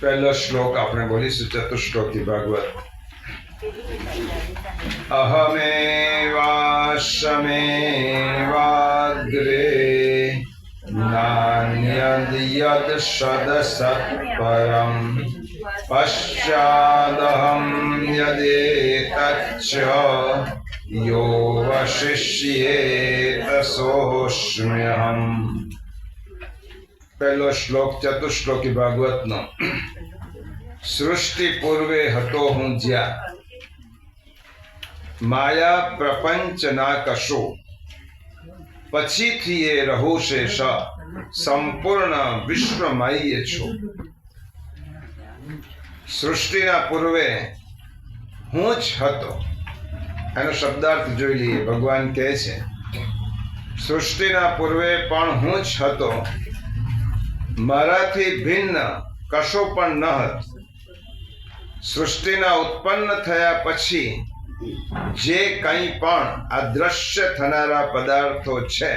पहला श्लोक आपने बोली चतुश्लोकी भागवत। अहमेवाश्रमेवाग्रे नान्यद् यद् सदसत्परम् पश्चादहं यदेतच्च यो वशिष्येत सोऽस्म्यहम्। पहलो श्लोक चतुश्लोकी भागवत नो। सृष्टि पूर्वे हतो हूँ ज्या माया प्रपंच ना कशो पछीथी ये रहू शेष संपूर्ण विश्वमय छो। सृष्टिना पूर्वे हूँ ज हतो एनो शब्दार्थ जोई लीए। भगवान कहे छे सृष्टिना पूर्वे पण हूँ ज हतो, माराथी भिन्न कशो पण न हतो। सृष्टिना उत्पन्न थया पछी जे कई पण आ दृश्य थनारा पदार्थो छे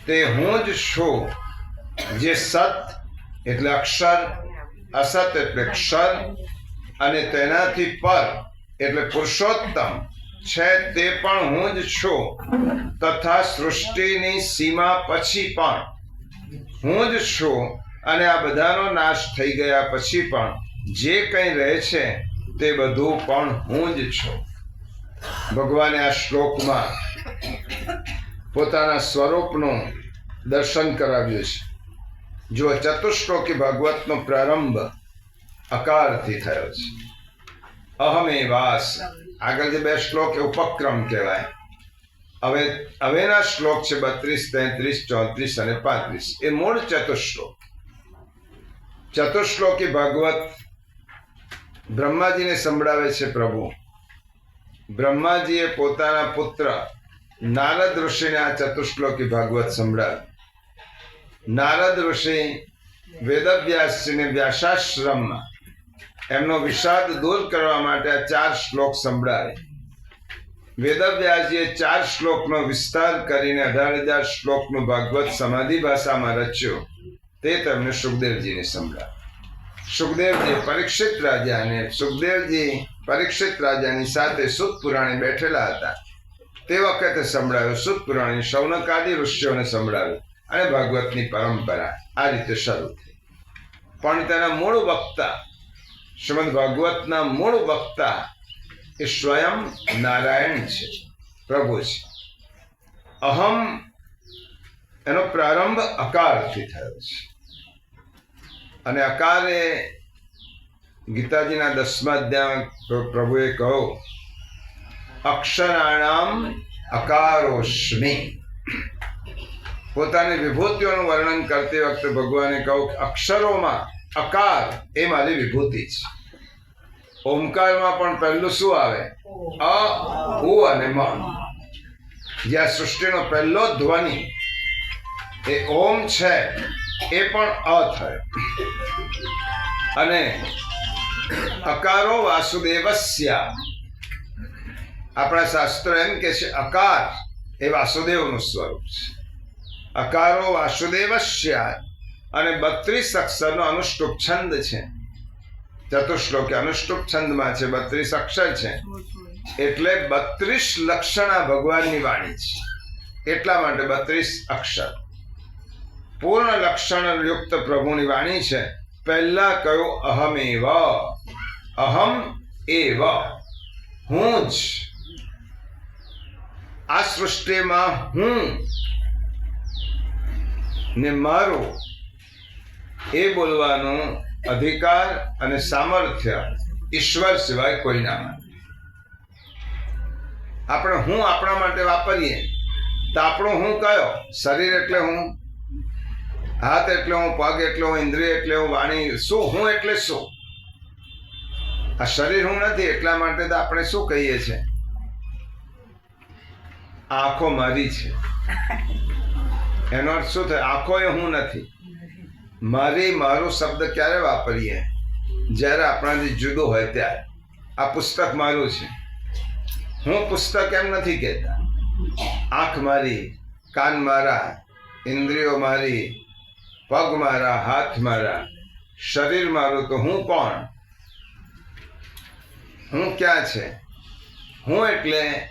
ते हूँ ज छुं, जे सत एटले अक्षर, असत एटले क्षर अने तेनाथी पर एटले पुरुषोत्तम छे ते पण हूँ ज छुं, तथा सृष्टिनी सीमा पछी पण हूँ ज छुं अने आ बधानो नाश थई गया पछी पण जे कई रहे छे ते बधुं पण हूँ ज छुं। भगवाने आ श्लोक में पोताना स्वरूपनु दर्शन कराव्युं छे। जो चतुश्लोकी भागवत नो प्रारंभ अकार थी थयो छे। अहमेवास आगळ जे बे श्लोक उपक्रम कहेवाय। हवेना श्लोक छे 32, 33, 34 અને 35 ए मूळ चतुश्लोक। चतुश्लोकी भागवत ब्रह्माजी ने संभळावे छे प्रभु। ब्रह्माजीए पोताना पुत्र नारद ऋषि ने आ चतुश्लोकी भागवत संभळावी। नारद ऋषि वेदव्यास जी ने व्यासाश्रम में एमनो विषाद दूर करवा माटे आ 4 श्लोक संभळावे। वेदव्यास जी 4 श्लोक नो विस्तार करीने 18,000 श्लोक नु भागवत समाधि भाषा में रच्यो। ते तमने सुखदेव जी ने संभळाव्યું। सुखदेव जी परीक्षित राजा ने सुखदेव जी परीक्षित राजा नी साथे सुत पुराणे बैठेला हता ते वखते संभळाव्યું। सुत पुराणे शौनकादि ऋषिओने संभळाव्યું અને ભાગવતની પરંપરા આ રીતે શરૂ થઈ। પણ તેના મૂળ વક્તા શ્રીમદ ભાગવતના મૂળ વક્તા એ સ્વયં નારાયણ છે, પ્રભુ છે। અહમ એનો પ્રારંભ અકારથી થયો છે અને અકારે ગીતાજીના 10મા અધ્યાયમાં પ્રભુએ કહ્યું અક્ષરાણામ અકારોસ્મિ। પોતાની વિભૂતિઓનું વર્ણન કરતી વખતે ભગવાને કહ્યું અક્ષરોમાં અકાર એ મારી વિભૂતિ છે। ઓમકારમાં પણ પહેલું શું આવે? અ, ઉ અને મ। જે આ સૃષ્ટિનો પહેલો ધ્વનિ એ ઓમ છે એ પણ અ થયો અને અકારો વાસુદેવસ્ય। આપણા શાસ્ત્રો એમ કે છે અકાર એ વાસુદેવનું સ્વરૂપ છે। અકારો વાસુદેવસ્ય અને 32 અક્ષરનો અનુષ્ટુપ છંદ છે। ચતુશ્લોકી અનુષ્ટુપ છંદમાં છે, 32 અક્ષર છે એટલે 32 લક્ષણા ભગવાનની વાણી છે। એટલા માટે 32 અક્ષર પૂર્ણ લક્ષણ યુક્ત પ્રભુની વાણી છે। પહેલા કહ્યું અહમેવ, અહમ એવ, હું જ। આ સૃષ્ટિમાં હું ને મારું એ બોલવાનું અધિકાર અને સામર્થ્ય ઈશ્વર સિવાય કોઈના માટે। આપણે હું આપણા માટે વાપરીએ તો આપણો હું કયો? શરીર એટલે હું, હાથ એટલે હું, પગ એટલે હું, ઇન્દ્રિય એટલે હું, વાણી શું? હું એટલે શું? આ શરીર હું નથી એટલા માટે તો આપણે શું કહીએ છીએ? આંખો મારી છે। એનો અર્થ શું થાય? આંખો એ હું નથી। મારી મારો શબ્દ ક્યારે વાપરીએ? જ્યારે આપણાથી જુદો હોય ત્યારે। આ પુસ્તક મારું છે, હું પુસ્તક એમ નથી કહેતા। આંખ મારી, કાન મારા, ઇન્દ્રિયો મારી, પગ મારા, હાથ મારા, શરીર મારું તો હું કોણ? હું ક્યાં છે? હું એટલે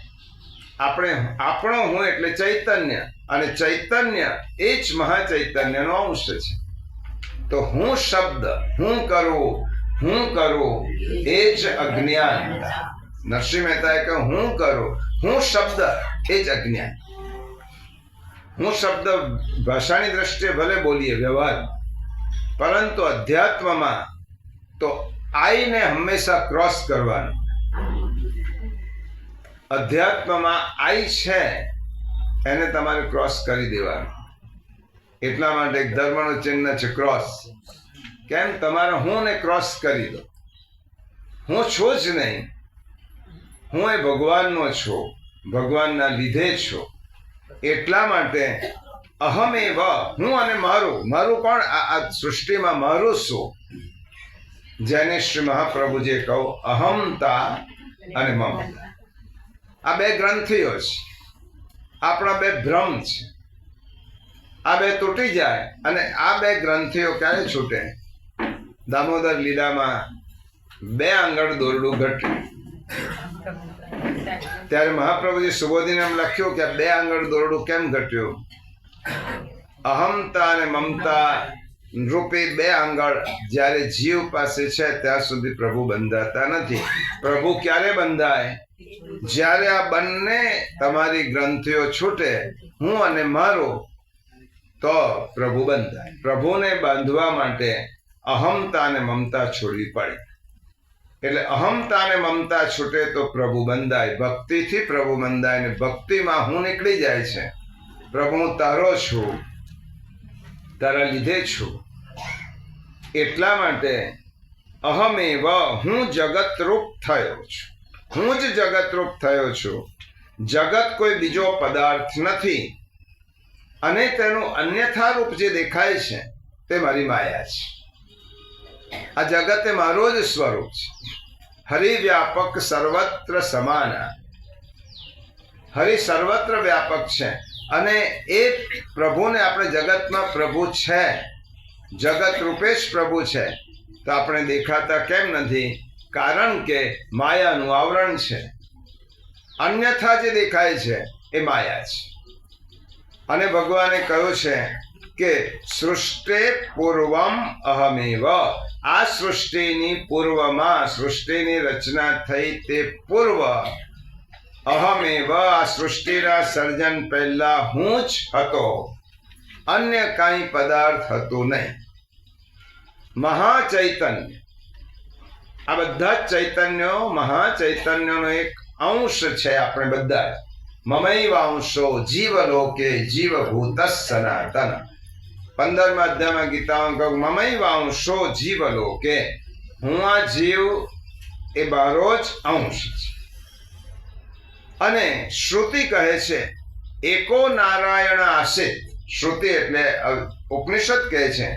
આપણો હું એટલે ચૈતન્ય, અને ચૈતન્ય એ જ મહાચૈતન્યનો અંશ છે. તો હું શબ્દ, હું કરું એ જ અજ્ઞાન. નરસિંહ મહેતાએ કહ્યું હું કરું, હું શબ્દ એ જ અજ્ઞાન. હું શબ્દ ભાષાની દ્રષ્ટિએ ભલે બોલીએ વ્યવહાર, પરંતુ અધ્યાત્મમાં તો આઈને હંમેશા ક્રોસ કરવાનું. અધ્યાત્મમાં આઈ છે એને તમારે ક્રોસ કરી દેવાનું. એટલા માટે એક ધર્મનું ચિહ્ન છે ક્રોસ. કેમ? તમારે હું ને ક્રોસ કરી દો. હું છું જ નહીં, હું એ ભગવાનનો છું, ભગવાનના લીધે છું. એટલા માટે અહમેવ, હું અને મારું કોણ? આ સૃષ્ટિમાં મારું શું? જેને શ્રી મહાપ્રભુજીએ કહું અહમતા અને મમતા. આ બે ગ્રંથિઓ છે, આપણા બે ભ્રમ છે. આ બે તૂટી જાય અને આ બે ગ્રંથિઓ ક્યારે છૂટે? દામોદર લીલામાં 2 આંગળ દોરડું ઘટ્યું ત્યારે મહાપ્રભુજી સુબોધીને એમ લખ્યું કે 2 આંગળ દોરડું કેમ ઘટ્યું? અહમતા અને મમતા રૂપી 2 આંગળ જ્યારે જીવ પાસે છે ત્યાં સુધી પ્રભુ બંધાતા નથી. પ્રભુ ક્યારે બંધાય? જ્યારે આ બંને તમારી ગ્રંથિઓ છૂટે, હું અને મારું, તો પ્રભુ બંધાય. પ્રભુને બાંધવા માટે અહમતા અને મમતા છોડવી પડે. એટલે અહમતા અને મમતા છૂટે તો પ્રભુ બંધાય. ભક્તિથી પ્રભુ બંધાય, ને ભક્તિમાં હું નીકળી જાય છે. પ્રભુ હું તારો છું, તારા લીધે છું. એટલા માટે અહમેવ, હું જગતરૂપ થયો છું. હું જ જગતરૂપ થયો છું. જગત કોઈ બીજો પદાર્થ નથી, અને તેનું અન્યથા રૂપ જે દેખાય છે તે મારી માયા છે. આ જગત એ મારો જ સ્વરૂપ છે. હરિ વ્યાપક સર્વત્ર સમાન. હરિ સર્વત્ર વ્યાપક છે, અને એ પ્રભુને આપણે જગતમાં પ્રભુ છે, જગત રૂપે જ પ્રભુ છે, તો આપણે દેખાતા કેમ નથી? કારણ કે માયાનું આવરણ છે. અન્યથા જે દેખાય છે એ માયા છે. અને ભગવાને કહ્યું છે કે સૃષ્ટિ પૂર્વમ અહમેવ. આ સૃષ્ટિની પૂર્વમાં, સૃષ્ટિની રચના થઈ તે પૂર્વ અહમેવ, આ સૃષ્ટિના સર્જન પહેલા હું જ હતો, અન્ય કાંઈ પદાર્થ હતું નહીં. મહાચૈતન્ય, આ બધા જ ચૈતન્યો મહાચૈતન્યનો એક અંશ છે. આપણે બધા મમૈવાંશો જીવલોકે જીવભૂત સનાતન. 15મા અધ્યાયમાં ગીતામાં કહું મમૈવાંશો જીવલોકે, હું આ જીવ એ મારો જ અંશ છે. અને શ્રુતિ કહે છે એકો નારાયણ આસિત. શ્રુતિ એટલે ઉપનિષદ કહે છે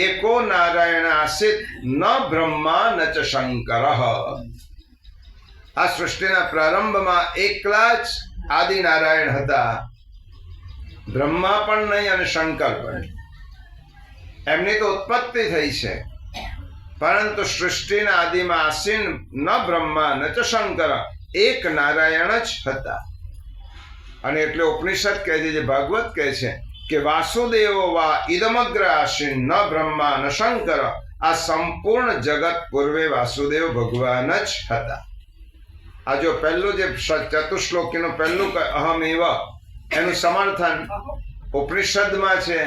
એકો નારાયણ આસિત ન બ્રહ્મા ન ચ શંકર. આ સૃષ્ટિના પ્રારંભમાં એકલા જ આદિ નારાયણ હતા, બ્રહ્મા પણ નહીં અને શંકર પણ. એમની તો ઉત્પત્તિ થઈ છે, પરંતુ સૃષ્ટિના આદિમાં આસીન ન બ્રહ્મા ન ચ શંકર, એક નારાયણ જ હતા. અને એટલે ઉપનિષદ કહે છે, જે ભાગવત કહે છે કે વાસુદેવો વા ઇદમગ્ર આસીન ન બ્રહ્મા ન શંકર. આ સંપૂર્ણ જગત પૂર્વે વાસુદેવ ભગવાન જ હતા. આ જો પહેલું જે ચતુશ્લોકીનું પહેલું અહમેવ, એનું સમર્થન ઉપનિષદમાં છે,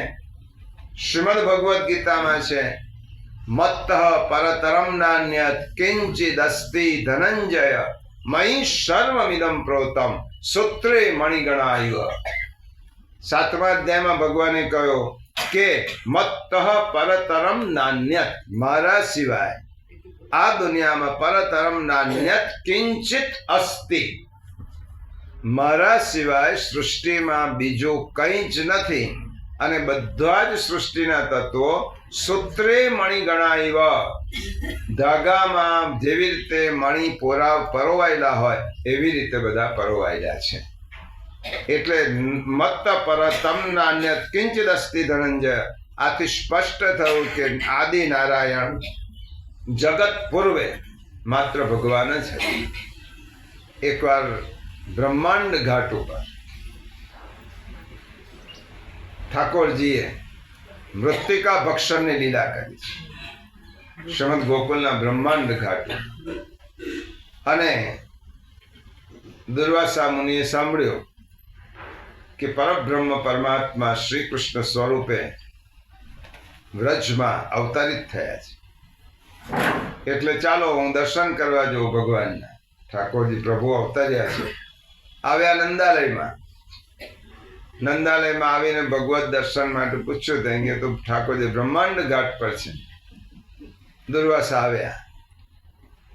શ્રીમદ ભગવદ્ ગીતામાં છે. મત્તઃ પરતરમ નાન્યત કિંચિદ અસ્તિ ધનંજય મયી સર્વમિદં પ્રોતમ સૂત્રે મણિગણાયુઃ. 7મા અધ્યાયમાં ભગવાને કહ્યું કે મત્તઃ પરતરમ નાન્યત, મારા સિવાય આ દુનિયામાં પરતરમ નાન્યત કિંચિત અસ્તિ, મારા સિવાય સૃષ્ટિમાં બીજું કંઈ જ નથી. અને બધા જ સૃષ્ટિના તત્વો સૂત્રે મણિ ગણાયવ, ધાગામાં જેવી રીતે મણિ પરોવાયેલા હોય એવી રીતે બધા પરોવાયેલા છે. એટલે મત્ત પરતમ નાન્યત કિંચિદ અસ્તિ ધનંજય, આથી સ્પષ્ટ થયું કે આદિ નારાયણ જગત પૂર્વે માત્ર ભગવાન જ હતા. એકવાર બ્રહ્માંડ ઘાટ ઉપર ઠાકોરજીએ મૃત્તિકા ભક્ષણની લીલા કરી છે. શ્રીમદ ગોકુલના બ્રહ્માંડ ઘાટ. અને દુર્વાસા મુનિએ સાંભળ્યું કે પરબ્રહ્મ પરમાત્મા શ્રી કૃષ્ણ સ્વરૂપે વ્રજમાં અવતરિત થયા છે. એટલે ચાલો હું દર્શન કરવા જઉં ભગવાનના. ઠાકોરજી પ્રભુ અવતર્યા છે. આવ્યા નંદાલયમાં. નંદાલયમાં આવીને ભગવત દર્શન માટે પૂછ્યું તો કે તો ઠાકોરજી બ્રહ્માંડ ઘાટ પર છે. દુર્વાસા આવ્યા.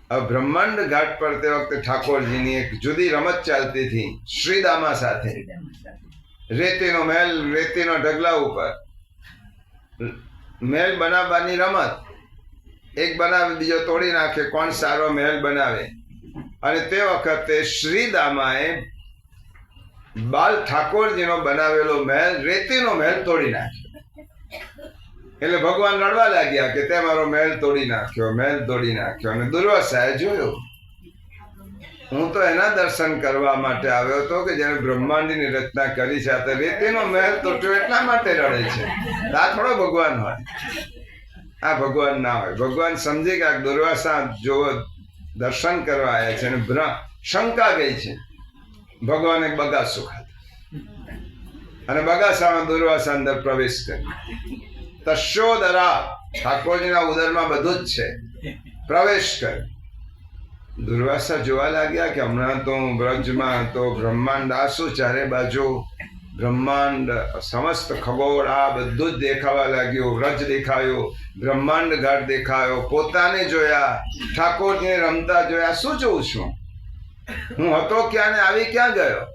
હવે બ્રહ્માંડ ઘાટ પર તે વખતે ઠાકોરજીની એક જુદી રમત ચાલતી હતી શ્રીદામા સાથે. રેતીનો મહેલ, રેતીનો ઢગલા ઉપર મહેલ બનાવવાની રમત. એક બનાવે બીજો તોડી નાખે, કોણ સારો મહેલ બનાવે. અને તે વખતે શ્રીદામાએ બાલ ઠાકોરજીનો બનાવેલો મહેલ, રેતીનો મહેલ તોડી નાખ્યો. એટલે ભગવાન રડવા લાગ્યા કે તે મારો મહેલ તોડી નાખ્યો, મહેલ તોડી નાખ્યો. અને દુર્વાસાએ જોયું. હું તો એના દર્શન કરવા માટે આવ્યો હતો કે જેને બ્રહ્માંડની રચના કરી છે. આ તો રેતીનો મહેલ તોડ્યો એટલા માટે રડે છે. આ થોડો ભગવાન હોય? આ ભગવાન ના હોય. ભગવાન સમજી ગયા દુર્વાસા જો દર્શન કરવા આવ્યા છે અને શંકા ગઈ છે. ભગવાને બગાસું ખાધું અને બગાસામાં દુર્વાસા અંદર પ્રવેશ કર્યો. તસ્યોદરા, ઠાકોરજીના ઉદરમાં બધું જ છે. પ્રવેશ કર્યો. દુર્વાસા જોવા લાગ્યા કે હમણાં તો વ્રજમાં તો બ્રહ્માંડ આ શું ચારે બાજુ બ્રહ્માંડ, સમસ્ત ખગોળ આ બધું જ દેખાવા લાગ્યું. વ્રજ દેખાયો, બ્રહ્માંડ ઘાટ દેખાયો, પોતાને જોયા, ઠાકોરજીને રમતા જોયા. શું જોઉં છું? હું હતો ક્યાં ને આવી ક્યાં ગયો?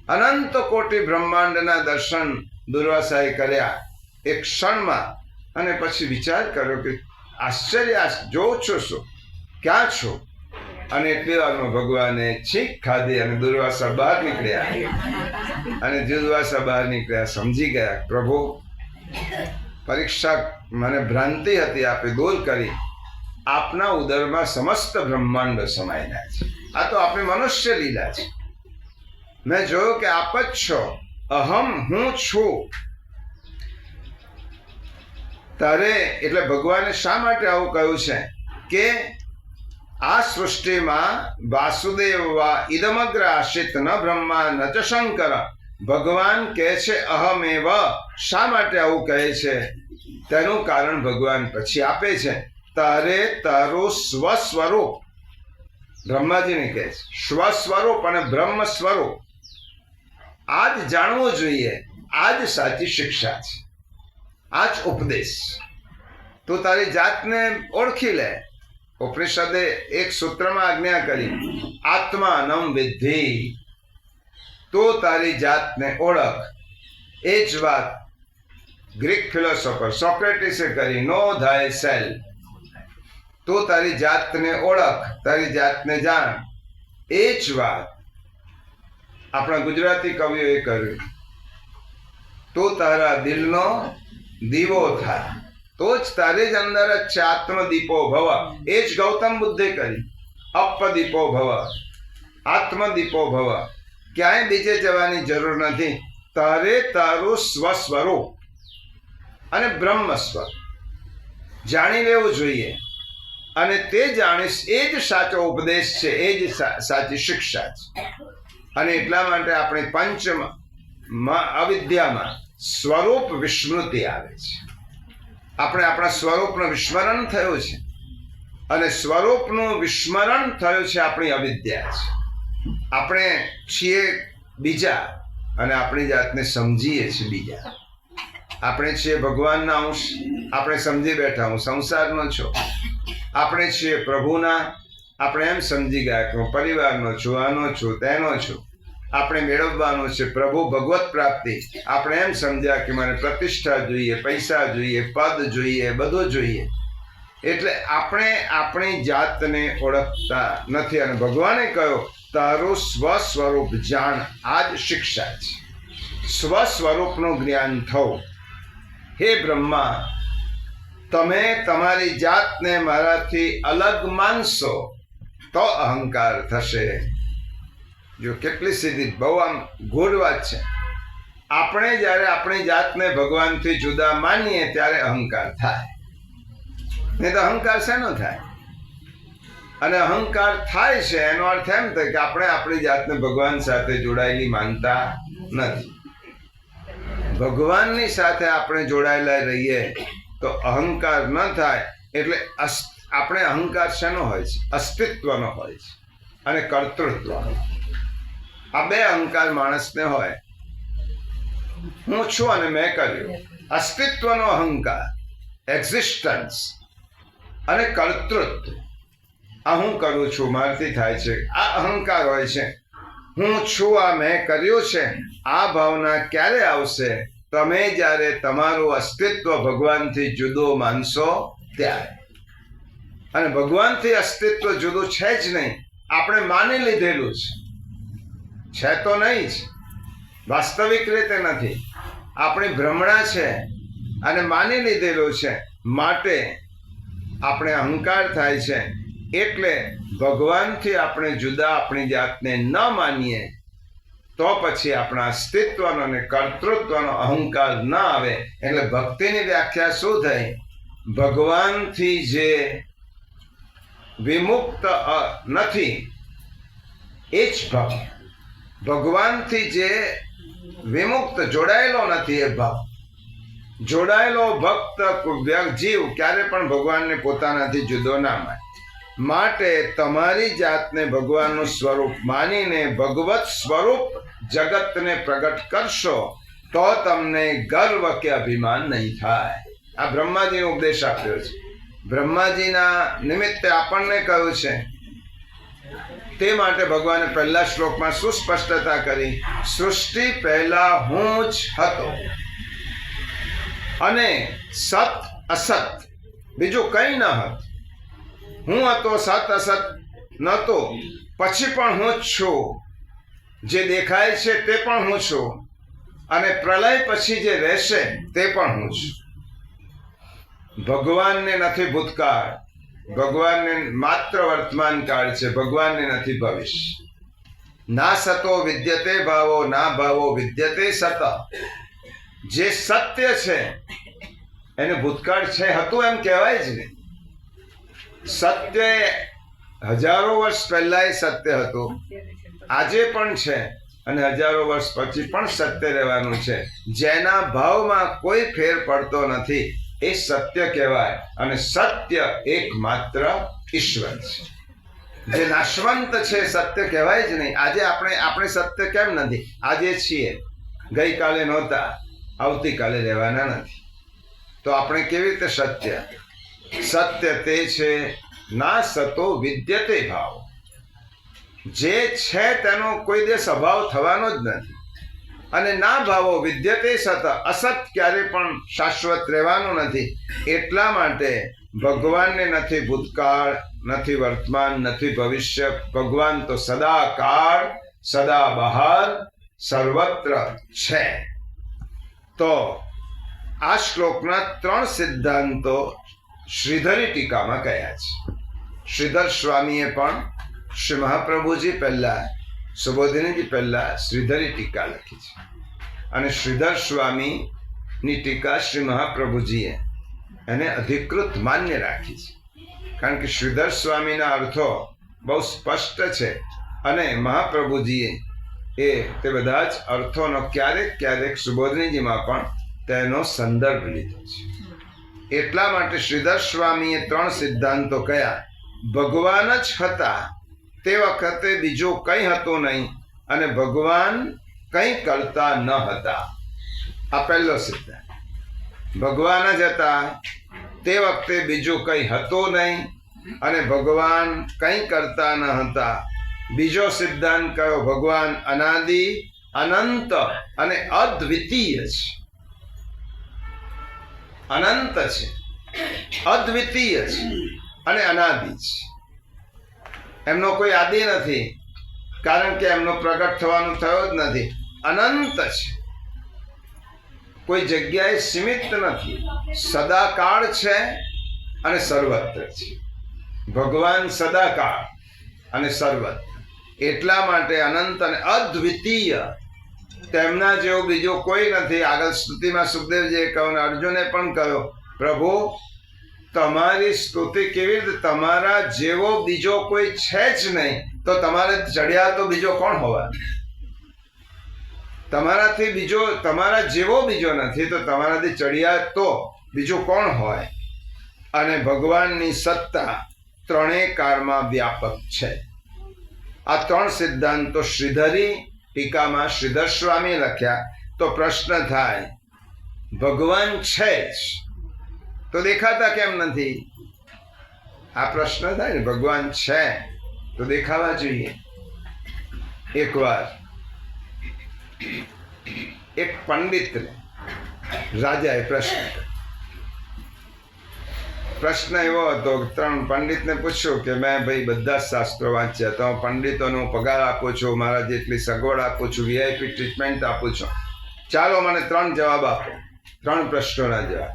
અનંત કોટી બ્રહ્માંડના દર્શન દુર્વાસાએ કર્યા એક ક્ષણમાં. અને પછી વિચાર કર્યો કે આશ્ચર્ય, જોઉં છું શું, ક્યાં છું? અને એટલી વારમાં ભગવાને છીંક ખાધી અને દુર્વાસા બહાર નીકળ્યા. અને દુર્વાસા બહાર નીકળ્યા, સમજી ગયા પ્રભુ પરીક્ષા, મને ભ્રાંતિ હતી, આપે દૂર કરી. આપના ઉદરમાં સમસ્ત બ્રહ્માંડો સમાયેલા છે. આ તો આપણી મનુષ્ય લીલા છે. મેં જોયું કે આપ જ છો, અહમ હું છું. તારે એટલે ભગવાને શા માટે આવું કહ્યું છે કે આ સૃષ્ટિમાં વાસુદેવ વા ઇદમગ્ર આશિત ન બ્રહ્મા ન ચ શંકર. ભગવાન કહે છે અહમેવ. શા માટે આવું કહે છે? તેનું કારણ ભગવાન પછી આપે છે. તારે તારું સ્વસ્વરૂપ, બ્રહ્માજીને કહે છે સ્વસ્વરૂપ અને બ્રહ્મ સ્વરૂપ આ જ જાણવું જોઈએ. આ જ સાચી શિક્ષા છે, આ જ ઉપદેશ. તું તારી જાતને ઓળખી લે. ઉપનિષદે એક સૂત્રમાં આજ્ઞા કરી, આત્માનમ વિદ્ધિ. તું તારી જાતને ઓળખ. એ જ વાત ગ્રીક ફિલોસોફર સોક્રેટિસે કરી, નો થાય સેલ્ફ. તું તારી જાતને ઓળખ, તારી જાતને જાણ. એ જ વાત આપણા ગુજરાતી કવિઓએ કર્યું. તું તારા દિલનો દીવો થા, તો જ તારી જ અંદર જ છે આત્મદીપો ભવ. એ જ ગૌતમ બુદ્ધે કરી, અપદીપો ભવ, આત્મદીપો ભવ. ક્યાંય બીજે જવાની જરૂર નથી. તારે તારું સ્વસ્વરૂપ અને બ્રહ્મ સ્વરૂપ જાણી લેવું જોઈએ. અને તે જાણીશ એ જ સાચો ઉપદેશ છે, એ જ સાચી શિક્ષા છે. અને એટલા માટે આપણે પંચમ અવિદ્યામાં સ્વરૂપ વિસ્મૃતિ આવે છે. આપણે આપણા સ્વરૂપનું વિસ્મરણ થયું છે. અને સ્વરૂપનું વિસ્મરણ થયું છે આપણી અવિદ્યા છે. આપણે છીએ બીજા અને આપણી જાતને સમજીએ છીએ બીજા. આપણે છીએ ભગવાનના અંશ, આપણે સમજી બેઠા હું સંસારનો છું. આપણે છીએ પ્રભુના, આપણે એમ સમજી ગયા કે હું પરિવારનો છું, આનો છું, તેનો છું. આપણે મેળવવાનું છે પ્રભુ ભગવત પ્રાપ્તિ. આપણે એમ સમજ્યા કે મને પ્રતિષ્ઠા જોઈએ, પૈસા જોઈએ, પદ જોઈએ, બધું જોઈએ. એટલે આપણે આપણી જાતને ઓળખતા નથી. અને ભગવાને કહ્યું તારું સ્વસ્વરૂપ જાણ. આ જ શિક્ષા છે. સ્વસ્વરૂપનું જ્ઞાન થવું. હે બ્રહ્મા, તમે તમારી જાતને મારાથી અલગ માનશો તો અહંકાર થશે. જો કેટલી સીધી, બહુ આમ ગૂઢ વાત છે. આપણે જ્યારે આપણી જાતને ભગવાનથી જુદા માનીએ ત્યારે અહંકાર થાય, નહીં તો અહંકાર શેનો થાય? અને અહંકાર થાય છે એનો અર્થ એમ થાય કે આપણે આપણી જાતને ભગવાન સાથે જોડાયેલી માનતા નથી. ભગવાનની સાથે આપણે જોડાયેલા રહીએ તો અહંકાર ન થાય. એટલે આપણે અહંકાર શેનો હોય છે? અસ્તિત્વનો હોય છે અને કર્તૃત્વનો. આ બે અહંકાર માણસને હોય. હું છું અને મેં કર્યું, અસ્તિત્વનો અહંકાર, એક્ઝિસ્ટન્સ, અને કર્તૃત્વ, આ હું કરું છું, મારાથી થાય છે, આ અહંકાર હોય છે. હું છું, આ મેં કર્યું છે. આ ભાવના ક્યારે આવશે? તમે જ્યારે તમારું અસ્તિત્વ ભગવાનથી જુદું માનશો ત્યારે. અને ભગવાનથી અસ્તિત્વ જુદું છે જ નહીં, આપણે માની લીધેલું છે તો નહીં જ, વાસ્તવિક રીતે નથી. આપણી ભ્રમણા છે અને માની લીધેલું છે, માટે આપણે અહંકાર થાય છે. એટલે ભગવાનથી આપણે જુદા આપણી જાતને ન માનીએ તો પછી આપણા અસ્તિત્વનો અને કર્તૃત્વનો અહંકાર ન આવે. એટલે ભક્તિની વ્યાખ્યા શું થઈ? ભગવાનથી જે વિમુક્ત નથી એ જ ભક્ત. ભગવાનથી જે વિમુક્ત જોડાયેલો નથી એ ભક્ત. જોડાયેલો ભક્ત જીવ ક્યારે પણ ભગવાનને પોતાનાથી જુદો ના માને. માટે તમારી જાતને ભગવાનનું સ્વરૂપ માનીને ભગવત સ્વરૂપ જગતને પ્રગટ કરશો તો તમને ગર્વ કે અભિમાન નહીં થાય. આ બ્રહ્માજીનો ઉપદેશ આપ્યો છે. બ્રહ્માજીના નિમિત્તે આપણને કહ્યું છે. તે માટે ભગવાને પહેલા શ્લોકમાં શું સ્પષ્ટતા કરી? સૃષ્ટિ પહેલા હું જ હતો અને સત અસત બીજું કંઈ ન હતું. હું હતો, સત અસત નહોતો, પછી પણ હું જ છું. જે દેખાય છે તે પણ હું છું, અને પ્રલય પછી જે રહેશે તે પણ હું છું. ભગવાનને નથી ભૂતકાળ, ભગવાનને માત્ર વર્તમાન કાળ છે, ભગવાનને નથી ભવિષ્ય. ના સતો વિદ્યતે ભાવો, ના ભાવો વિદ્યતે સત. જે સત્ય છે એને ભૂતકાળ છે હતું એમ કહેવાય જ નહીં. સત્ય હજારો વર્ષ પહેલા સત્ય હતું, આજે પણ છે અને હજારો વર્ષ પછી પણ સત્ય રહેવાનું છે. જેના ભાવમાં કોઈ ફેર પડતો નથી એ સત્ય કહેવાય. અને સત્ય એકમાત્ર ઈશ્વર છે. જે નાશવંત છે સત્ય કહેવાય જ નહીં. આજે આપણે સત્ય કેમ નથી? આજે છીએ, ગઈકાલે નહોતા, આવતીકાલે રહેવાના નથી. તો આપણે કેવી રીતે સત્ય? સત્ય તે છે ના સતો વિદ્યતે ભાવ. જે છે તેનો કોઈ દિવસ અભાવ થવાનો જ નથી. અને ના ભાવો વિદ્યતે સત. અસત ક્યારે પણ શાશ્વત રહેવાનું નથી. એટલા માટે ભગવાનને નથી ભૂતકાળ, નથી વર્તમાન, નથી ભવિષ્ય. ભગવાન તો સદાકાળ, સદા બહાર, સર્વત્ર છે. તો આ શ્લોકના 3 સિદ્ધાંતો શ્રીધરી ટીકામાં કયા છે. શ્રીધર સ્વામીએ પણ શ્રી મહાપ્રભુજી પહેલા, સુબોધિનીજી પહેલા શ્રીધરી ટીકા લખી છે. અને શ્રીધર સ્વામીની ટીકા શ્રી મહાપ્રભુજીએ એને અધિકૃત માન્ય રાખી છે. કારણ કે શ્રીધર સ્વામીના અર્થો બહુ સ્પષ્ટ છે અને મહાપ્રભુજીએ તે બધા જ અર્થોનો ક્યારેક સુબોધિનીજીમાં પણ તેનો સંદર્ભ લીધો છે. એટલા માટે શ્રીધર સ્વામીએ 3 સિદ્ધાંતો કયા? ભગવાન જ હતા તે વખતે બીજું કંઈ હતું નહીં, અને ભગવાન કંઈ કરતા ન હતા. આ પહેલો સિદ્ધાંત. ભગવાન જ હતા તે વખતે બીજું કંઈ હતું નહીં, અને ભગવાન કંઈ કરતા ન હતા. બીજો સિદ્ધાંત કયો? ભગવાન અનાદિ, અનંત અને અદ્વિતીય છે. અનંત છે, અદ્વિતીય છે અને અનાદિ છે. એમનો કોઈ આદિ નથી, કારણ કે એમનો પ્રગટ થવાનું થયો જ નથી. અનંત છે. કોઈ જગ્યાએ સીમિત નથી, સદાકાળ છે અને સર્વત્ર છે. ભગવાન સદાકાળ અને સર્વત્ર, એટલા માટે અનંત અને અદ્વિતીય, તેમના જેવો બીજો કોઈ નથી. આગળ સ્તુતિમાં સુખદેવજીએ કહ્યું ને અર્જુને પણ કહ્યું, પ્રભુ તમારી સ્તુતિ કેવી રીતે, તમારા જેવો બીજો કોઈ છે જ નહીં, તો તમારે ચડ્યા તો બીજો કોણ હોવા? તમારાથી બીજો, તમારા જેવો બીજો નથી તો તમારાથી ચડિયા તો બીજું કોણ હોય? અને ભગવાનની સત્તા ત્રણેય કાળમાં વ્યાપક છે. આ ત્રણ સિદ્ધાંતો શ્રીધરી ટીકામાં શ્રીધર સ્વામી લખ્યા. તો પ્રશ્ન થાય, ભગવાન છે જ તો દેખાતા કેમ નથી? આ પ્રશ્ન થાય ને, ભગવાન છે તો દેખાવા જોઈએ. એકવાર એક પંડિતને રાજાએ પ્રશ્ન એવો હતો, ત્રણ પંડિતને પૂછ્યું કે મેં ભાઈ બધા શાસ્ત્રો વાંચ્યા, તો પંડિતોનો પગાર આપું છું, મારા જેટલી સગવડ આપું છું, VIP ટ્રીટમેન્ટ આપું છું, ચાલો મને 3 જવાબ આપો. 3 પ્રશ્નોના જવાબ,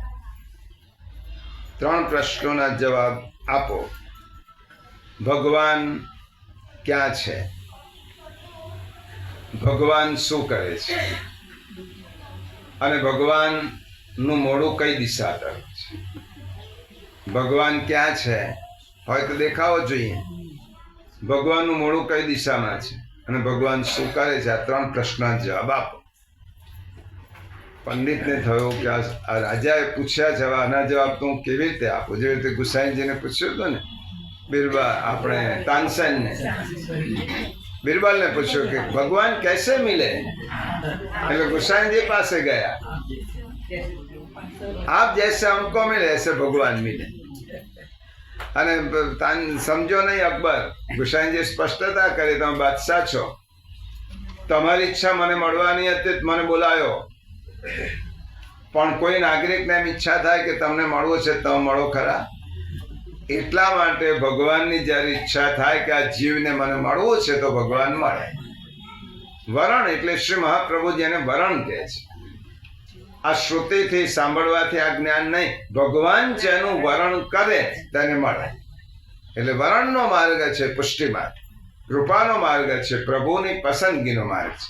3 પ્રશ્નોના જવાબ આપો. ભગવાન ક્યાં છે? ભગવાન શું કરે છે? અને ભગવાનનું મોઢું કઈ દિશા તરફ છે? ભગવાન ક્યાં છે હોય તો દેખાવો જોઈએ. ભગવાનનું મોઢું કઈ દિશામાં છે અને ભગવાન શું કરે છે? આ 3 પ્રશ્નના જવાબ આપો. પંડિતને થયું કે આ રાજાએ પૂછ્યા છે, આના જવાબ તો હું કેવી રીતે આપું? જેવી રીતે ગુસાઈજીને પૂછ્યું હતું ને, બિરબલ, આપણે તાનસેનને, बिरबल ने पूछा कि भगवान कैसे मिले? એટલે ગુસાઈજી પાસે ગયા, आप जैसे हमको मिले ऐसे भगवान मिले. અને સમજો નહીં અકબર, ગુસાઈજી સ્પષ્ટતા કરી, તમે બાદશાહ છો, તમારી ઈચ્છા મને મળવાની હતી, મને બોલાયો, પણ કોઈ નાગરિકને એમ ઈચ્છા થાય કે તમને મળવું છે, તમે મળો ખરા. એટલા માટે ભગવાનની જ્યારે ઈચ્છા થાય કે આ જીવને મને મળવું છે તો ભગવાન મળે. વરણ એટલે શ્રી મહાપ્રભુ જેને વરણ કહે છે. આ શ્રુતિથી સાંભળવાથી આ જ્ઞાન નહીં, ભગવાન જેનું વરણ કરે તેને મળે. એટલે વરણનો માર્ગ છે પુષ્ટિ માર્ગ, કૃપાનો માર્ગ છે, પ્રભુની પસંદગીનો માર્ગ છે.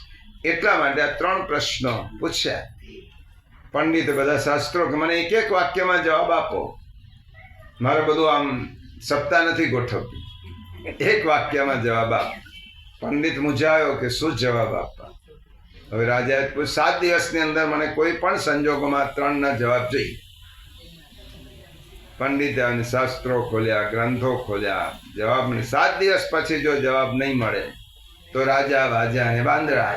એટલા માટે આ 3 પ્રશ્નો પૂછ્યા. પંડિતે બધા શાસ્ત્રો કે મને એક વાક્યમાં જવાબ આપો, મારે બધું આમ સપ્તાહ નથી ગોઠવતી, એક વાક્યમાં જવાબ આપ. પંડિત મૂંઝાયો કે શું જવાબ આપવા. હવે રાજાએ 7 દિવસની અંદર મને કોઈ પણ સંજોગોમાં 3ના જવાબ જોઈએ. પંડિતે શાસ્ત્રો ખોલ્યા, ગ્રંથો ખોલ્યા, જવાબ નહીં. 7 દિવસ પછી જો જવાબ નહીં મળે તો રાજા વાજા અને વાંદરા,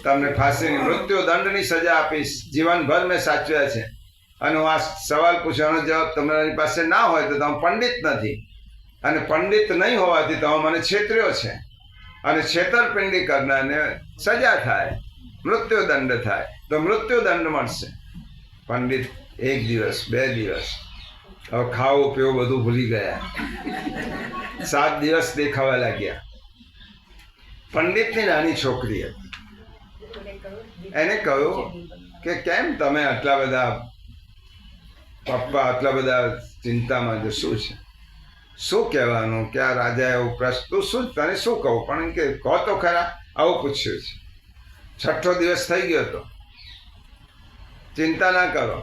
તમને ફાંસીની મૃત્યુ દંડની સજા આપીશ, જીવનભર મેં સાચવ્યા છે. અને હું આ સવાલ પૂછવાનો જવાબ તમારી પાસે ના હોય તો તમે પંડિત નથી, અને પંડિત નહીં હોવાથી તમે મને છેતર્યો છે, અને છેતરપિંડી કરનારને સજા થાય, મૃત્યુદંડ થાય, તો મૃત્યુદંડ મળશે. પંડિત 1 દિવસ 2 દિવસ હવે ખાવું પીવું બધું ભૂલી ગયા. 7 દિવસ દેખાવા લાગ્યા. પંડિતની નાની છોકરી હતી, એને કહ્યું કે કેમ તમે આટલા બધા, પપ્પા આટલા બધા ચિંતામાં છે, શું છે? શું કહેવાનું કે આ રાજા એવું પ્રશ્ન, તું શું, તને શું કહું, પણ કે કહો તો ખરા. આવું પૂછ્યું છે. 6ઠ્ઠો દિવસ થઈ ગયો હતો. ચિંતા ના કરો,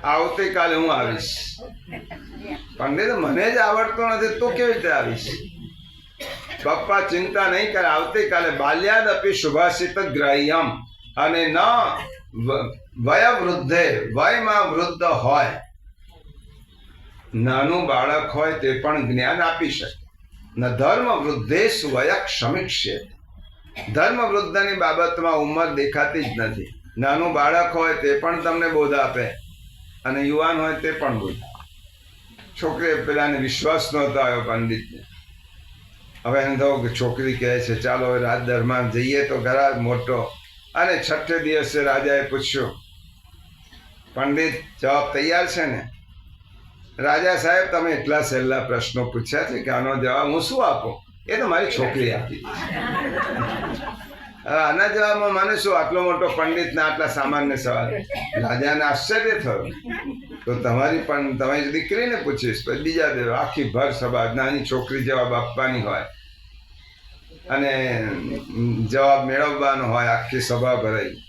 આવતીકાલે હું આવીશ. પંડિત, મને જ આવડતું નથી, તું કેવી રીતે આવીશ? પપ્પા ચિંતા નહીં કરે, આવતીકાલે બાલ્યાદપી શુભાષિત ગ્રાહ્યમ, અને ન વયવૃદ્ધે, વયમાં વૃદ્ધ હોય, નાનું બાળક હોય તે પણ જ્ઞાન આપી શકે. ન ધર્મ વૃદ્ધેશ વય ક્ષમિક્ષ્ય, ધર્મ વૃદ્ધની બાબતમાં ઉંમર દેખાતી જ નથી. નાનું બાળક હોય તે પણ તમને બોધ આપે, અને યુવાન હોય તે પણ બોધ. છોકરી પેલાને વિશ્વાસ નહોતો આવ્યો પંડિતને. હવે એને થયું કે છોકરી કહે છે ચાલો હવે રાત દરમિયાન જઈએ તો ઘરા મોટો. અને 6ઠ્ઠે દિવસે રાજાએ પૂછ્યું, પંડિત જવાબ તૈયાર છે ને? રાજા સાહેબ, તમે એટલા સહેલા પ્રશ્નો પૂછ્યા છે કે આનો જવાબ હું શું આપું? એ તો મારી છોકરી આપી. આના જવાબમાં મને શું આટલો મોટો પંડિત ને આટલા સામાન્ય સવાલ? રાજાને આશ્ચર્ય થયું. તો તમારી પણ તમારી દીકરીને પૂછીશ, પછી બીજા દેવ આખી ભર સભા નાની છોકરી જવાબ આપવાની હોય અને જવાબ મેળવવાનો હોય, આખી સભા ભરાઈ.